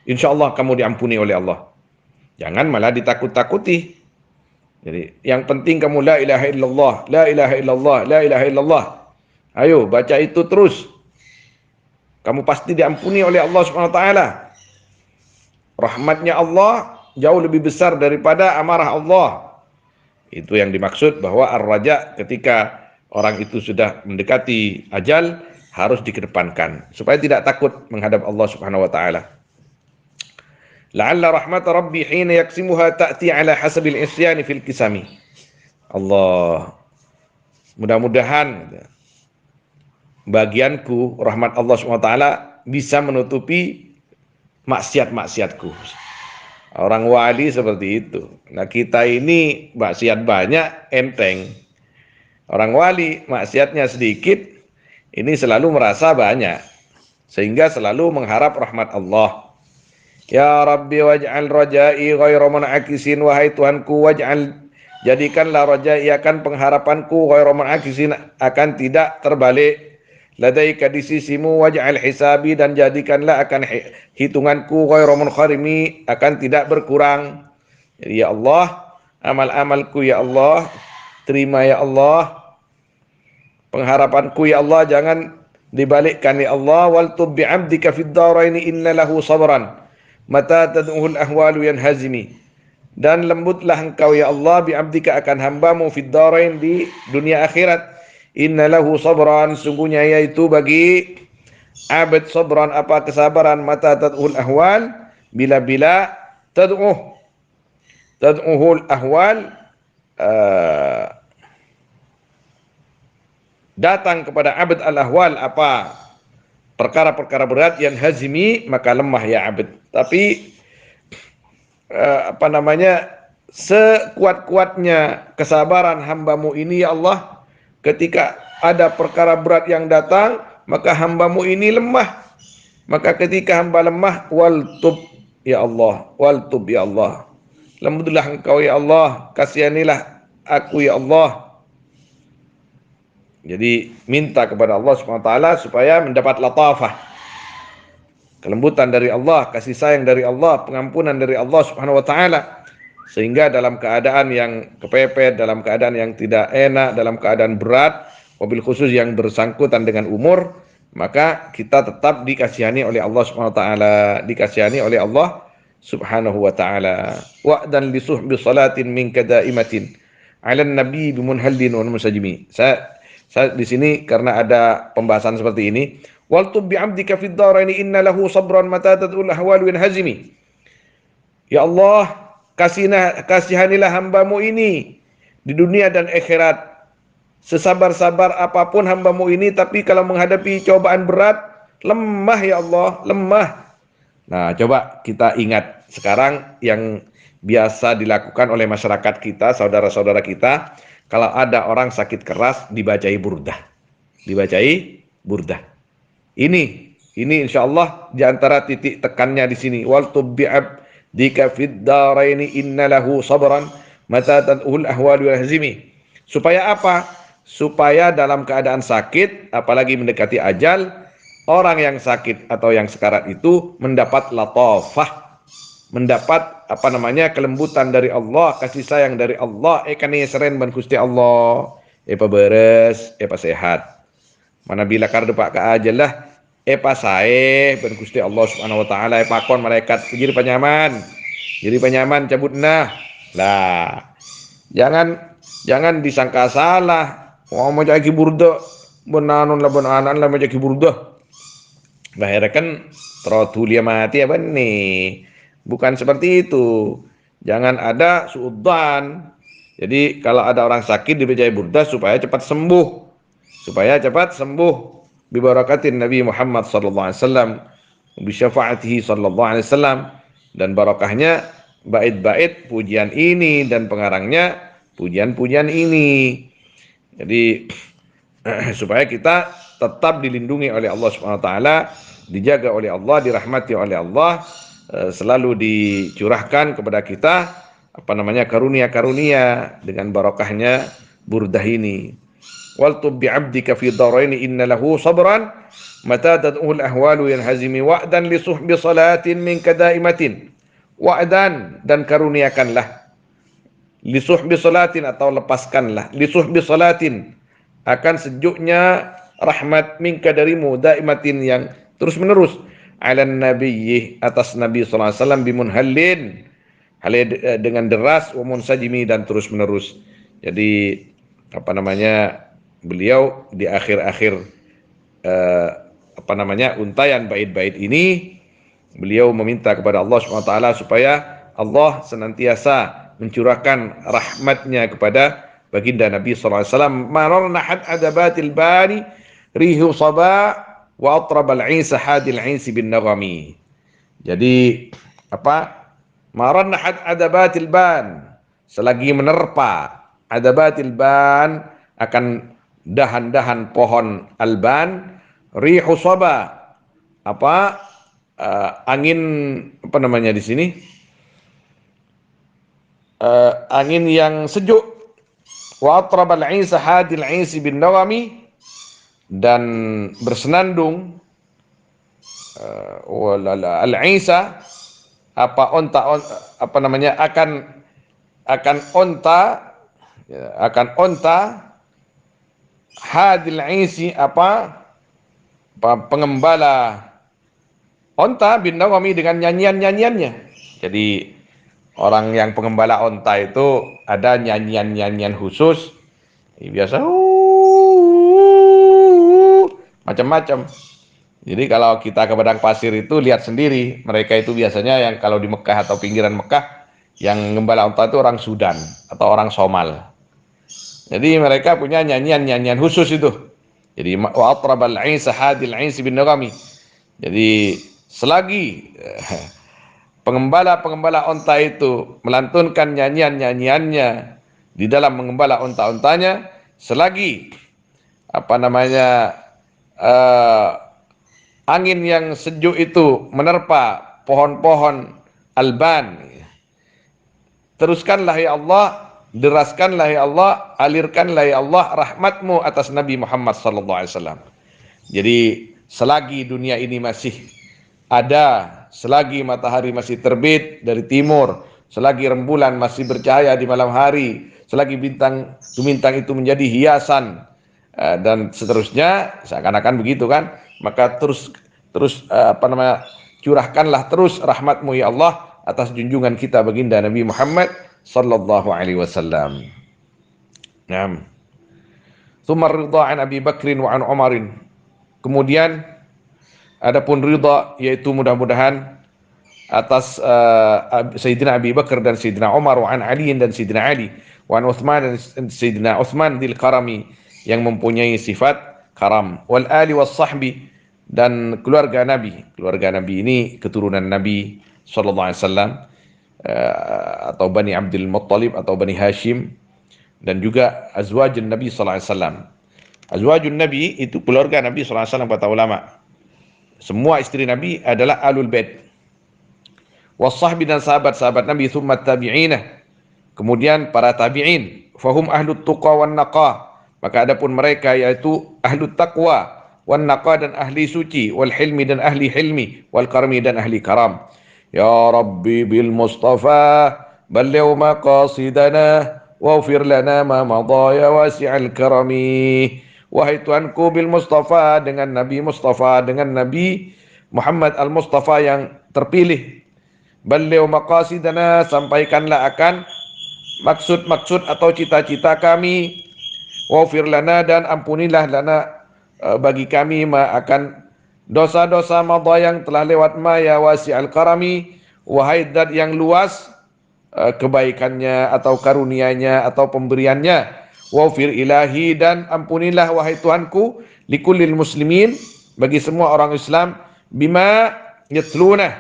insyaallah kamu diampuni oleh Allah. Jangan malah ditakut-takuti. Jadi yang penting kamu la ilaha illallah, la ilaha illallah, la ilaha illallah. Ayo baca itu terus. Kamu pasti diampuni oleh Allah Subhanahu wa taala. Rahmatnya Allah jauh lebih besar daripada amarah Allah. Itu yang dimaksud bahwa ar-raja, ketika orang itu sudah mendekati ajal, harus dikedepankan supaya tidak takut menghadap Allah Subhanahu wa taala. La'alla rahmat rabbi hina yaksimuha ta'ti ala hasabil isyani fil kisami. Allah, mudah-mudahan bagianku rahmat Allah Subhanahu wa taala bisa menutupi maksiat-maksiatku. Orang wali seperti itu. Nah, kita ini maksiat banyak, enteng. Orang wali maksiatnya sedikit, ini selalu merasa banyak, sehingga selalu mengharap rahmat Allah. Ya Rabbi waj'al rajai ghairu mun'akisin, wahai Tuhanku, jadikanlah rajai akan pengharapanku ghairu mun'akisin, akan tidak terbalik. Ladaika di sisimu, waj'al hisabi, dan jadikanlah akan hitunganku ghairu munkharimi, akan tidak berkurang. Jadi ya Allah, amal-amalku ya Allah, terima ya Allah. Pengharapanku ya Allah jangan dibalikkan ya Allah. Wal tub bi 'abdika fid dharaini inna lahu sabran. mata tad'uhul ahwalu yanhazimi. Dan lembutlah engkau ya Allah bi'abdika akan hambamu fid darain di dunia akhirat. Inna lahu sabran, sungguhnya yaitu bagi abad sabran apa kesabaran, mata tad'uhul ahwal, bila-bila tad'uhul ahwal, uh, datang kepada abad al-ahwal apa perkara-perkara berat, yang hazimi maka lemah ya abad. Tapi sekuat-kuatnya kesabaran hambamu ini ya Allah, ketika ada perkara berat yang datang maka hambamu ini lemah. Maka ketika hamba lemah, wal tub ya Allah, wal tub ya Allah, lembutlah engkau ya Allah, kasihanilah aku ya Allah. Jadi minta kepada Allah Subhanahu wa taala supaya mendapat latafah, kelembutan dari Allah, kasih sayang dari Allah, pengampunan dari Allah Subhanahu wa taala, sehingga dalam keadaan yang kepepet, dalam keadaan yang tidak enak, dalam keadaan berat, wabil khusus yang bersangkutan dengan umur, maka kita tetap dikasihani oleh Allah Subhanahu wa taala, dikasihani oleh Allah Subhanahu wa taala. Wa'dan li suhbi salatin min kadaimatin 'ala nabi bimunhallin wa musajimi. Saya di sini karena ada pembahasan seperti ini. Wal tub bi 'abdika fid dharaini inna lahu sabran mata tad'ul ahwalu yanhazimi. Ya Allah, kasihanilah hambamu ini di dunia dan akhirat. Sesabar-sabar apapun hambamu ini, tapi kalau menghadapi cobaan berat, lemah ya Allah, lemah. Nah, coba kita ingat sekarang yang biasa dilakukan oleh masyarakat kita, saudara-saudara kita, kalau ada orang sakit keras dibacai burdah. Dibacai burdah. Ini insya Allah diantara titik tekannya di sini. Wal tubbi'ab dika fid daraini inna lahu sabran mata tad'ul ahwalu yahzimi. Supaya apa? Supaya dalam keadaan sakit, apalagi mendekati ajal, orang yang sakit atau yang sekarat itu mendapat latafah, mendapat kelembutan dari Allah, kasih sayang dari Allah, kani seren ban Gusti Allah, beres, sehat. Manabila kardu pak ajal lah, sae ban Gusti Allah Subhanahu wa taala, pakon malaikat jadi penyaman cabut nah. Lah, jangan disangka salah. Mau jadi burda, benanon lah mau jadi burda. Bahaya kan trotulia mati apa nih? Bukan seperti itu. Jangan ada suudzon. Jadi kalau ada orang sakit dibacai burda supaya cepat sembuh. Bi barakatin Nabi Muhammad sallallahu alaihi wasallam, bi syafaatihi sallallahu alaihi wasallam, dan barakahnya bait-bait pujian ini dan pengarangnya pujian-pujian ini. Jadi supaya kita tetap dilindungi oleh Allah Subhanahu wa taala, dijaga oleh Allah, dirahmati oleh Allah, selalu dicurahkan kepada kita karunia-karunia dengan barakahnya burdah ini. Wal tub bi 'abdika fi daraini inna lahu sabran mata tad'ul ahwalu yanhazimi wa'dan li suhbi salatin min kadaimatin. Wa'dan, dan karuniakanlah, li suhbi salatin atau lepaskanlah, li suhbi salatin akan sejuknya rahmat minka darimu, daimatin yang terus menerus, ala nabiyyi atas Nabi sallallahu alaihi wasallam, bimunhallin dengan deras, wa munsajimi dan terus menerus. Jadi beliau di akhir-akhir untayan bait-bait ini, beliau meminta kepada Allah Subhanahu wa taala supaya Allah senantiasa mencurahkan rahmatnya kepada baginda Nabi sallallahu alaihi wasallam. Mararna had adabatil bani rihu saba wa atrab al-'isa hadil 'insi bin naghami. Jadi mararna had adabatil ban, selagi menerpa adabatil ban akan dahan-dahan pohon alban, rihu saba angin di sini angin yang sejuk, wa atrabal 'isa hadil 'isi bin nawami, dan bersenandung al-'isa akan onta hadil 'isi pengembala onta bin Nawami dengan nyanyian-nyanyiannya. Jadi orang yang pengembala onta itu ada nyanyian-nyanyian khusus. Biasa macam-macam. Jadi kalau kita ke padang pasir itu lihat sendiri, mereka itu biasanya yang kalau di Mekah atau pinggiran Mekah yang gembala onta itu orang Sudan atau orang Somal. Jadi mereka punya nyanyian-nyanyian khusus itu. Jadi wa atrabal 'ais hadil 'ais bin Nawami. Jadi selagi pengembala-pengembala onta itu melantunkan nyanyian-nyanyiannya di dalam mengembala onta-ontanya, selagi apa namanya angin yang sejuk itu menerpa pohon-pohon alban, teruskanlah ya Allah, deraskanlah ya Allah, alirkanlah ya Allah rahmatmu atas Nabi Muhammad sallallahu alaihi wasallam. Jadi selagi dunia ini masih ada, selagi matahari masih terbit dari timur, selagi rembulan masih bercahaya di malam hari, selagi bintang itu menjadi hiasan dan seterusnya, seakan-akan begitu kan, maka terus curahkanlah terus rahmatmu ya Allah atas junjungan kita baginda Nabi Muhammad sallallahu alaihi wasallam. Naam. Tsumma ridha an Abi Bakrin wa an Umarin. Kemudian adapun ridha yaitu mudah-mudahan atas Sayyidina Abi Bakar dan Sayyidina Umar, wa an Ali dan Sayyidina Ali, wa an Utsman dan Sayyidina Utsman dzil karami yang mempunyai sifat karam, wal ali was sahbi dan keluarga Nabi. Keluarga Nabi ini keturunan Nabi sallallahu alaihi wasallam atau Bani Abdul Muttalib atau Bani Hashim, dan juga azwajun Nabi sallallahu alaihi wasallam. Azwajun Nabi itu keluarga Nabi sallallahu alaihi wasallam, kata ulama. Semua istri Nabi adalah alul bait. Wasahbi dan sahabat-sahabat Nabi, thumma tabi'inah. Kemudian para tabi'in, fahum ahlut tuqa wan naqa. Maka adapun mereka yaitu ahlut taqwa wan naqa dan ahli suci, wal hilmi dan ahli hilmi, wal karmi dan ahli karam. Ya Rabbi bil Mustafa balligh maqasidana waghfir lana ma madha ya wasi'al karami. Wahai Tuhanku bil Mustafa, dengan Nabi Mustafa, dengan Nabi Muhammad al-Mustafa yang terpilih. Balligh maqasidana, sampaikanlah akan maksud-maksud atau cita-cita kami. Waghfir lana, dan ampunilah lana bagi kami ma akan dosa-dosa madha yang telah lewat, ma ya wasi'al karami, wahai zat yang luas kebaikannya atau karunianya atau pemberiannya. Waghfir ilahi, dan ampunilah wahai Tuhanku, likullil muslimin, bagi semua orang Islam, bima yatluna,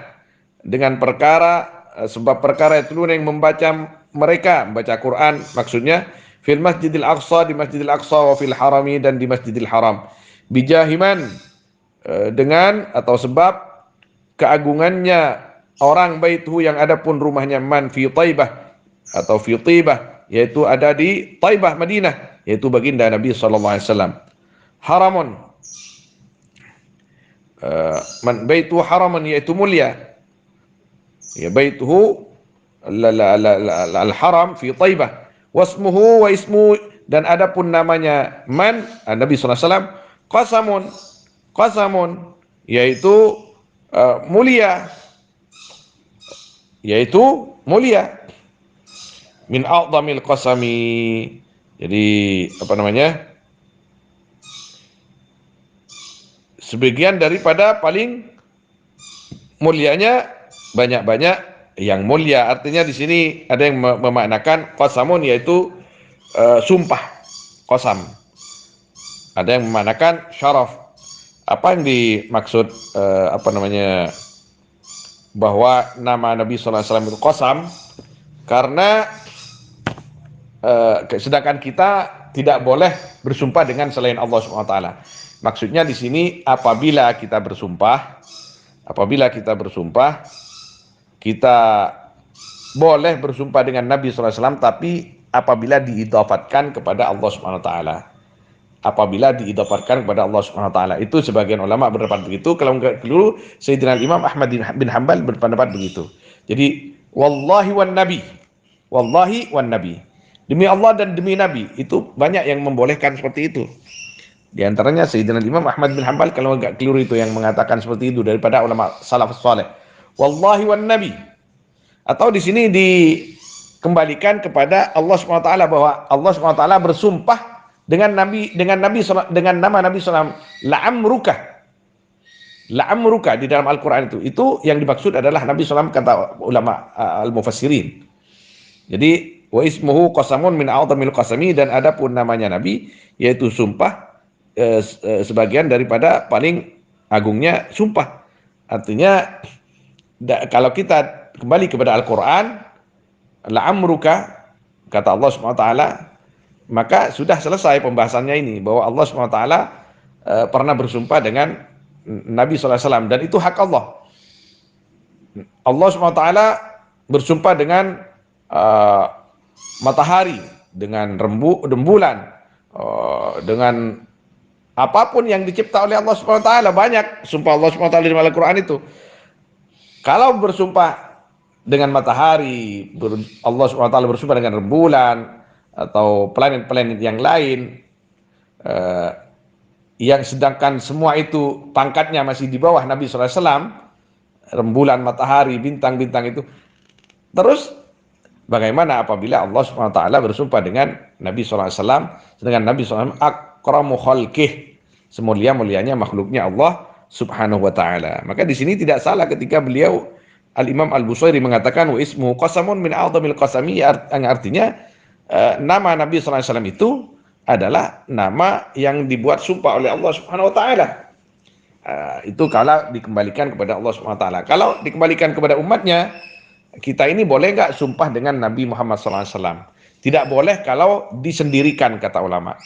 dengan perkara sebab perkara yatluna yang membaca mereka, membaca Quran maksudnya, fil masjidil aqsa, di masjidil aqsa, wa fil harami, dan di masjidil haram, bijahiman, dengan atau sebab keagungannya orang baituhu yang ada pun rumahnya, man fi Taibah atau fi Tibah, yaitu ada di Taibah Madinah, yaitu baginda Nabi sallallahu alaihi wasallam. Haramun, man baituhu haraman, yaitu mulia, ya baituhu al-haram fi Taibah, wasmuhu wa ismu, dan adapun namanya man Nabi sallallahu alaihi wasallam, qasamun, yaitu mulia, min a'dhamil qasami. Jadi apa namanya, sebagian daripada paling mulianya, banyak-banyak yang mulia. Artinya di sini ada yang memaknakan qasamun, yaitu sumpah, qasam. Ada yang memaknakan syaraf. Apa yang dimaksud bahwa nama Nabi sallallahu alaihi wasallam itu qasam? Karena sedangkan kita tidak boleh bersumpah dengan selain Allah Subhanahu wa taala. Maksudnya di sini apabila kita bersumpah, kita boleh bersumpah dengan Nabi sallallahu alaihi wasallam, tapi apabila diidhafatkan kepada Allah Subhanahu wa taala. Itu sebagian ulama berpendapat begitu. Kalau enggak dulu Sayyidina Imam Ahmad bin Hanbal berpendapat begitu. Jadi wallahi wan nabi, demi Allah dan demi Nabi, itu banyak yang membolehkan seperti itu. Di antaranya Sayyidina Imam Ahmad bin Hanbal, kalau enggak keliru itu yang mengatakan seperti itu daripada ulama salafus saleh. Wallahi wan nabi. Atau di sini dikembalikan kepada Allah Subhanahu wa taala bahwa Allah Subhanahu wa taala bersumpah dengan dengan nama Nabi SAW, la'amruka di dalam Al-Qur'an itu yang dimaksud adalah Nabi SAW, kata ulama al-mufassirin. Jadi wa ismuhu qasamun min a'dhamil qasami, dan adapun namanya Nabi yaitu sumpah sebagian daripada paling agungnya sumpah. Artinya kalau kita kembali kepada Al-Quran, la'amruka, kata Allah SWT, maka sudah selesai pembahasannya ini, bahwa Allah SWT pernah bersumpah dengan Nabi SAW, dan itu hak Allah. Allah SWT bersumpah dengan matahari, dengan rembulan, dengan apapun yang dicipta oleh Allah SWT, banyak sumpah Allah SWT di dalam Al-Quran itu. Kalau bersumpah dengan matahari, Allah SWT bersumpah dengan rembulan atau planet-planet yang lain, yang sedangkan semua itu pangkatnya masih di bawah Nabi SAW, rembulan, matahari, bintang-bintang itu, terus bagaimana apabila Allah SWT bersumpah dengan Nabi SAW, sedangkan Nabi SAW akramu khalqih, semulia-mulianya makhluknya Allah Subhanahu wa taala. Maka di sini tidak salah ketika beliau Al-Imam Al-Busairi mengatakan wa ismuhu qasamun min a'dhamil qasami, yang artinya nama Nabi SAW itu adalah nama yang dibuat sumpah oleh Allah Subhanahu wa taala. Itu kalau dikembalikan kepada Allah Subhanahu wa taala. Kalau dikembalikan kepada umatnya, kita ini boleh nggak sumpah dengan Nabi Muhammad SAW? Tidak boleh kalau disendirikan, kata ulama.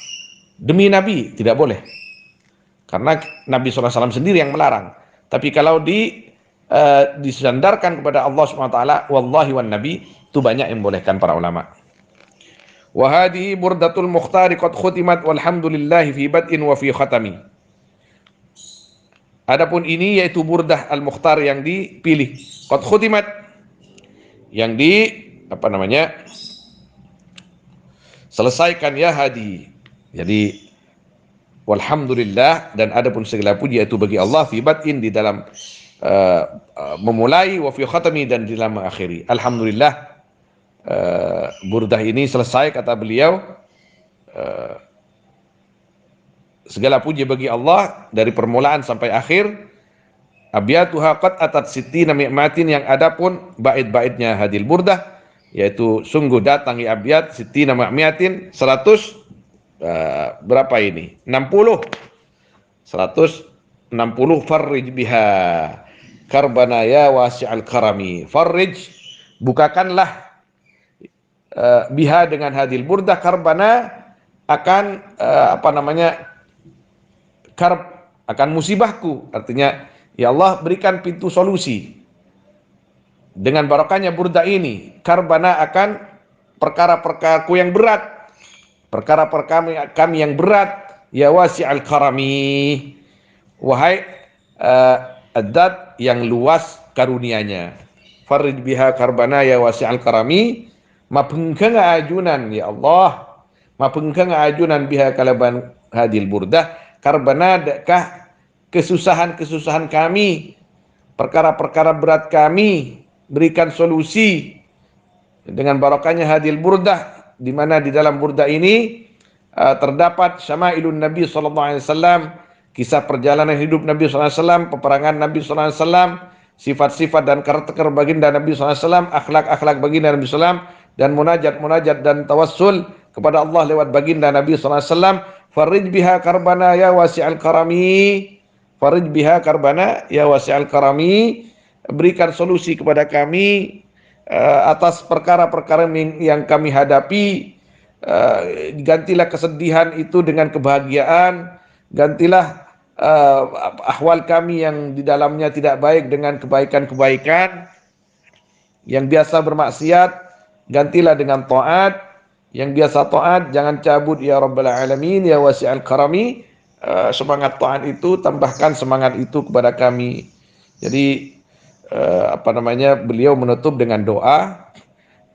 Demi Nabi tidak boleh, karena Nabi SAW sendiri yang melarang. Tapi kalau disandarkan kepada Allah SWT, wallahi wan nabi, itu banyak yang bolehkan para ulama. Wa hadhihi burdatul mukhtari qad khutimat walhamdulillahi fi bad'in wa fi khatami. Adapun ini yaitu burdah al-mukhtar yang dipilih, qad khutimat, yang selesaikan ya hadi. Jadi walhamdulillah, dan adapun segala puji itu bagi Allah, fi bad'in, di dalam memulai, wa fi khatami, dan di dalam mengakhiri. Alhamdulillah, burdah ini selesai, kata beliau, segala puji bagi Allah dari permulaan sampai akhir. Abyatuha qad atat sittina mi'matin, yang adapun bait-baitnya hadil burdah, yaitu sungguh datang ya abyat sittina mi'matin, 100 berapa ini? 60. 160. Farrij biha karbana ya wasi'al karami. Farrij, bukakanlah biha, dengan hadil burdah, karbana, akan karb, akan musibahku. Artinya, ya Allah berikan pintu solusi dengan barokahnya burdah ini, karbana, akan perkara-perkaraku yang berat, perkara-perkara kami yang berat, ya wasi'al karami, wahai adzat yang luas karunianya. Farij biha karbana ya wasi'al karami, mapengkang ajunan ya Allah, mapengkang ajunan biha kalaban hadil burdah, karbana, dekah kesusahan-kesusahan kami, perkara-perkara berat kami, berikan solusi dengan barokahnya hadil burdah, di mana di dalam burdah ini terdapat syama'ilun Nabi SAW, kisah perjalanan hidup Nabi SAW, peperangan Nabi SAW, sifat-sifat dan karakter baginda Nabi SAW, akhlak-akhlak baginda Nabi SAW, dan munajat-munajat dan tawassul kepada Allah lewat baginda Nabi SAW. Farij biha karbana ya wasi'al karami, farij biha karbana ya wasi'al karami, berikan solusi kepada kami atas perkara-perkara yang kami hadapi. Gantilah kesedihan itu dengan kebahagiaan, gantilah ahwal kami yang di dalamnya tidak baik dengan kebaikan-kebaikan. Yang biasa bermaksiat, gantilah dengan taat. Yang biasa taat, jangan cabut ya Rabbal Alamin ya wasi'al karami. Semangat taat itu, tambahkan semangat itu kepada kami. Jadi beliau menutup dengan doa.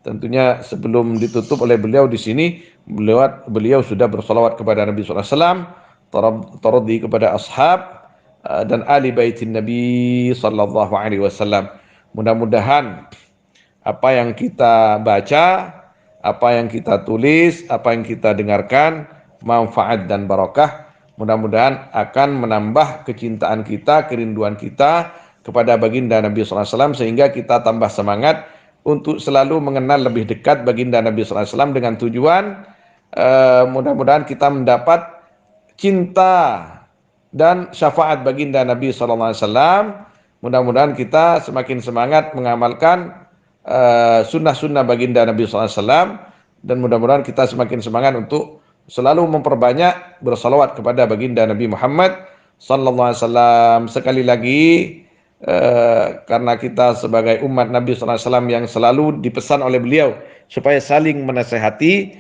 Tentunya sebelum ditutup oleh beliau di sini, beliau sudah bersolawat kepada Nabi SAW. taraddi kepada ashab dan ahli baitin Nabi sallallahu alaihi wasallam. Mudah-mudahan apa yang kita baca, apa yang kita tulis, apa yang kita dengarkan manfaat dan barakah. Mudah-mudahan akan menambah kecintaan kita, kerinduan kita kepada baginda Nabi sallallahu alaihi wasallam, sehingga kita tambah semangat untuk selalu mengenal lebih dekat baginda Nabi sallallahu alaihi wasallam, dengan tujuan mudah-mudahan kita mendapat cinta dan syafaat baginda Nabi sallallahu alaihi wasallam. Mudah-mudahan kita semakin semangat mengamalkan sunnah-sunnah baginda Nabi sallallahu alaihi wasallam, dan mudah-mudahan kita semakin semangat untuk selalu memperbanyak bersalawat kepada baginda Nabi Muhammad sallallahu alaihi wasallam. Sekali lagi, karena kita sebagai umat Nabi sallallahu alaihi wasallam yang selalu dipesan oleh beliau supaya saling menasehati,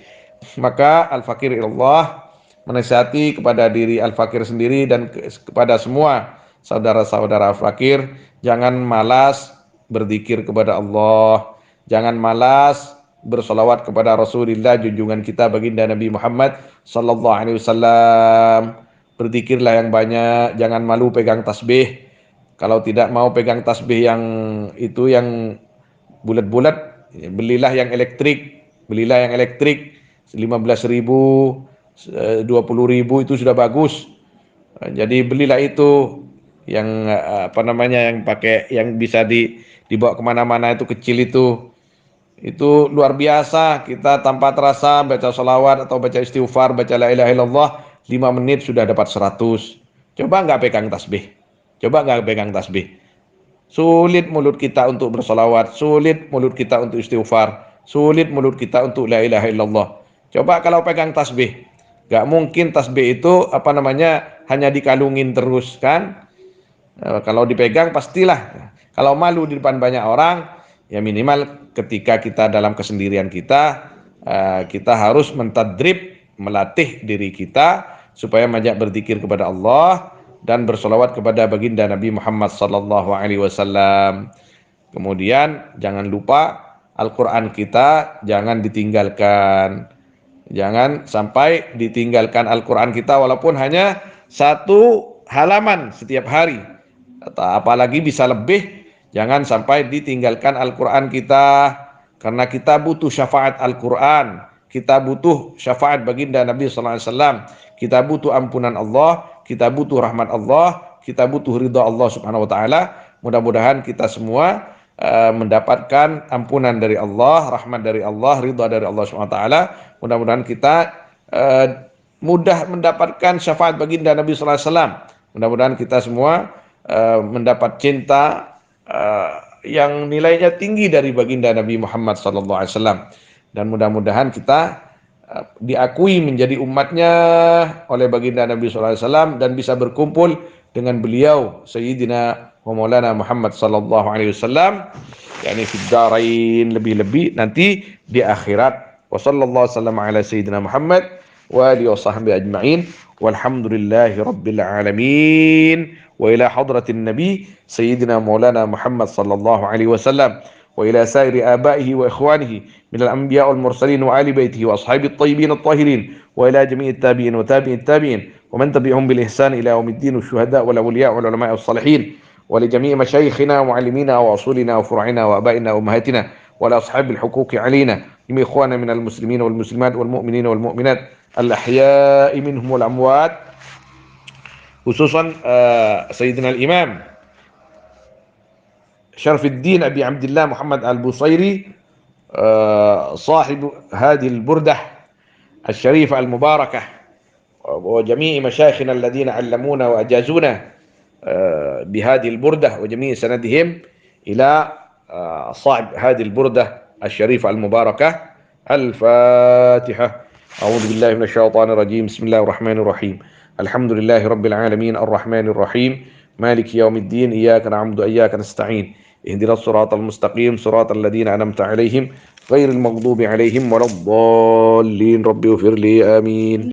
maka Al-Fakir ilallah menasihati kepada diri Al-Fakir sendiri dan kepada semua saudara-saudara Al-Fakir, jangan malas berzikir kepada Allah, jangan malas bersolawat kepada Rasulullah junjungan kita baginda Nabi Muhammad sallallahu alaihi wasallam. Berzikirlah yang banyak, jangan malu pegang tasbih. Kalau tidak mau pegang tasbih yang itu yang bulat-bulat, belilah yang elektrik, 15.000, 20.000 itu sudah bagus. Jadi belilah itu yang yang pakai, yang bisa dibawa kemana-mana, itu kecil, itu luar biasa. Kita tanpa terasa baca salawat atau baca istighfar, baca la ilaha illallah, 5 menit sudah dapat 100. Coba nggak pegang tasbih, sulit mulut kita untuk bersalawat, sulit mulut kita untuk istighfar, sulit mulut kita untuk la ilaha illallah. Coba kalau pegang tasbih, nggak mungkin tasbih itu hanya dikalungin terus kan. Kalau dipegang pastilah. Kalau malu di depan banyak orang, ya minimal ketika kita dalam kesendirian kita, kita harus mentadrib, melatih diri kita supaya banyak berzikir kepada Allah dan bersolawat kepada baginda Nabi Muhammad sallallahu alaihi wasallam. Kemudian jangan lupa Al-Quran kita jangan ditinggalkan. Jangan sampai ditinggalkan Al-Quran kita walaupun hanya 1 halaman setiap hari. Apalagi bisa lebih, jangan sampai ditinggalkan Al-Quran kita. Karena kita butuh syafaat Al-Quran, kita butuh syafaat baginda Nabi sallallahu alaihi wasallam, kita butuh ampunan Allah, kita butuh rahmat Allah, kita butuh ridha Allah subhanahu wa ta'ala. Mudah-mudahan kita semua mendapatkan ampunan dari Allah, rahmat dari Allah, ridha dari Allah subhanahu wa ta'ala. Mudah-mudahan kita mudah mendapatkan syafaat baginda Nabi sallallahu alaihi wasallam. Mudah-mudahan kita semua mendapat cinta yang nilainya tinggi dari baginda Nabi Muhammad sallallahu alaihi wasallam, dan mudah-mudahan kita diakui menjadi umatnya oleh baginda Nabi sallallahu alaihi wasallam dan bisa berkumpul dengan beliau Sayyidina wa Maulana Muhammad sallallahu alaihi wasallam, yakni fid darain, lebih-lebih nanti di akhirat. Wa sallallahu wasallam ala sayyidina Muhammad wa alihi wa sahbihi ajma'in, walhamdulillahi rabbil alamin. Wa ila hadratin nabi sayyidina Maulana Muhammad sallallahu alaihi wasallam wa ila sairi abaihi wa ikhwanihi minal anbiya wal mursalin wa ali baitihi wa ashabi at-tayyibin at-tahirin wa ila jami'it tabi'in wa tabi'it tabi'in wa man tabi'ahum bil ihsan ila yaumiddin, wasyuhada wal awliya wal ulama was salihin wa li jami'i masyayikhina wa muallimina wa usulina wa furu'ina wa abaina wa ummahatina wa li ashabil huquqi alaina min ikhwana minal muslimin wal muslimat wal mu'minin wal mu'minat al ahya'i minhum wal amwat, khususan Sayyidina al-Imam Syarfuddin Abi Abdullah Muhammad al-Busairi, صاحب هذه البردة الشريفة المباركة، وجميع مشايخنا الذين علمونا وأجازونا بهذه البردة، وجميع سندهم إلى صاحب هذه البردة الشريفة المباركة. الفاتحة. أعوذ بالله من الشيطان الرجيم. بسم الله الرحمن الرحيم. الحمد لله رب العالمين الرحمن الرحيم مالك يوم الدين إياك نعبد وإياك نستعين اهدنا الصراط المستقيم صراط الذين أنعمت عليهم غير المغضوب عليهم ولا الضالين رب اغفر لي آمين.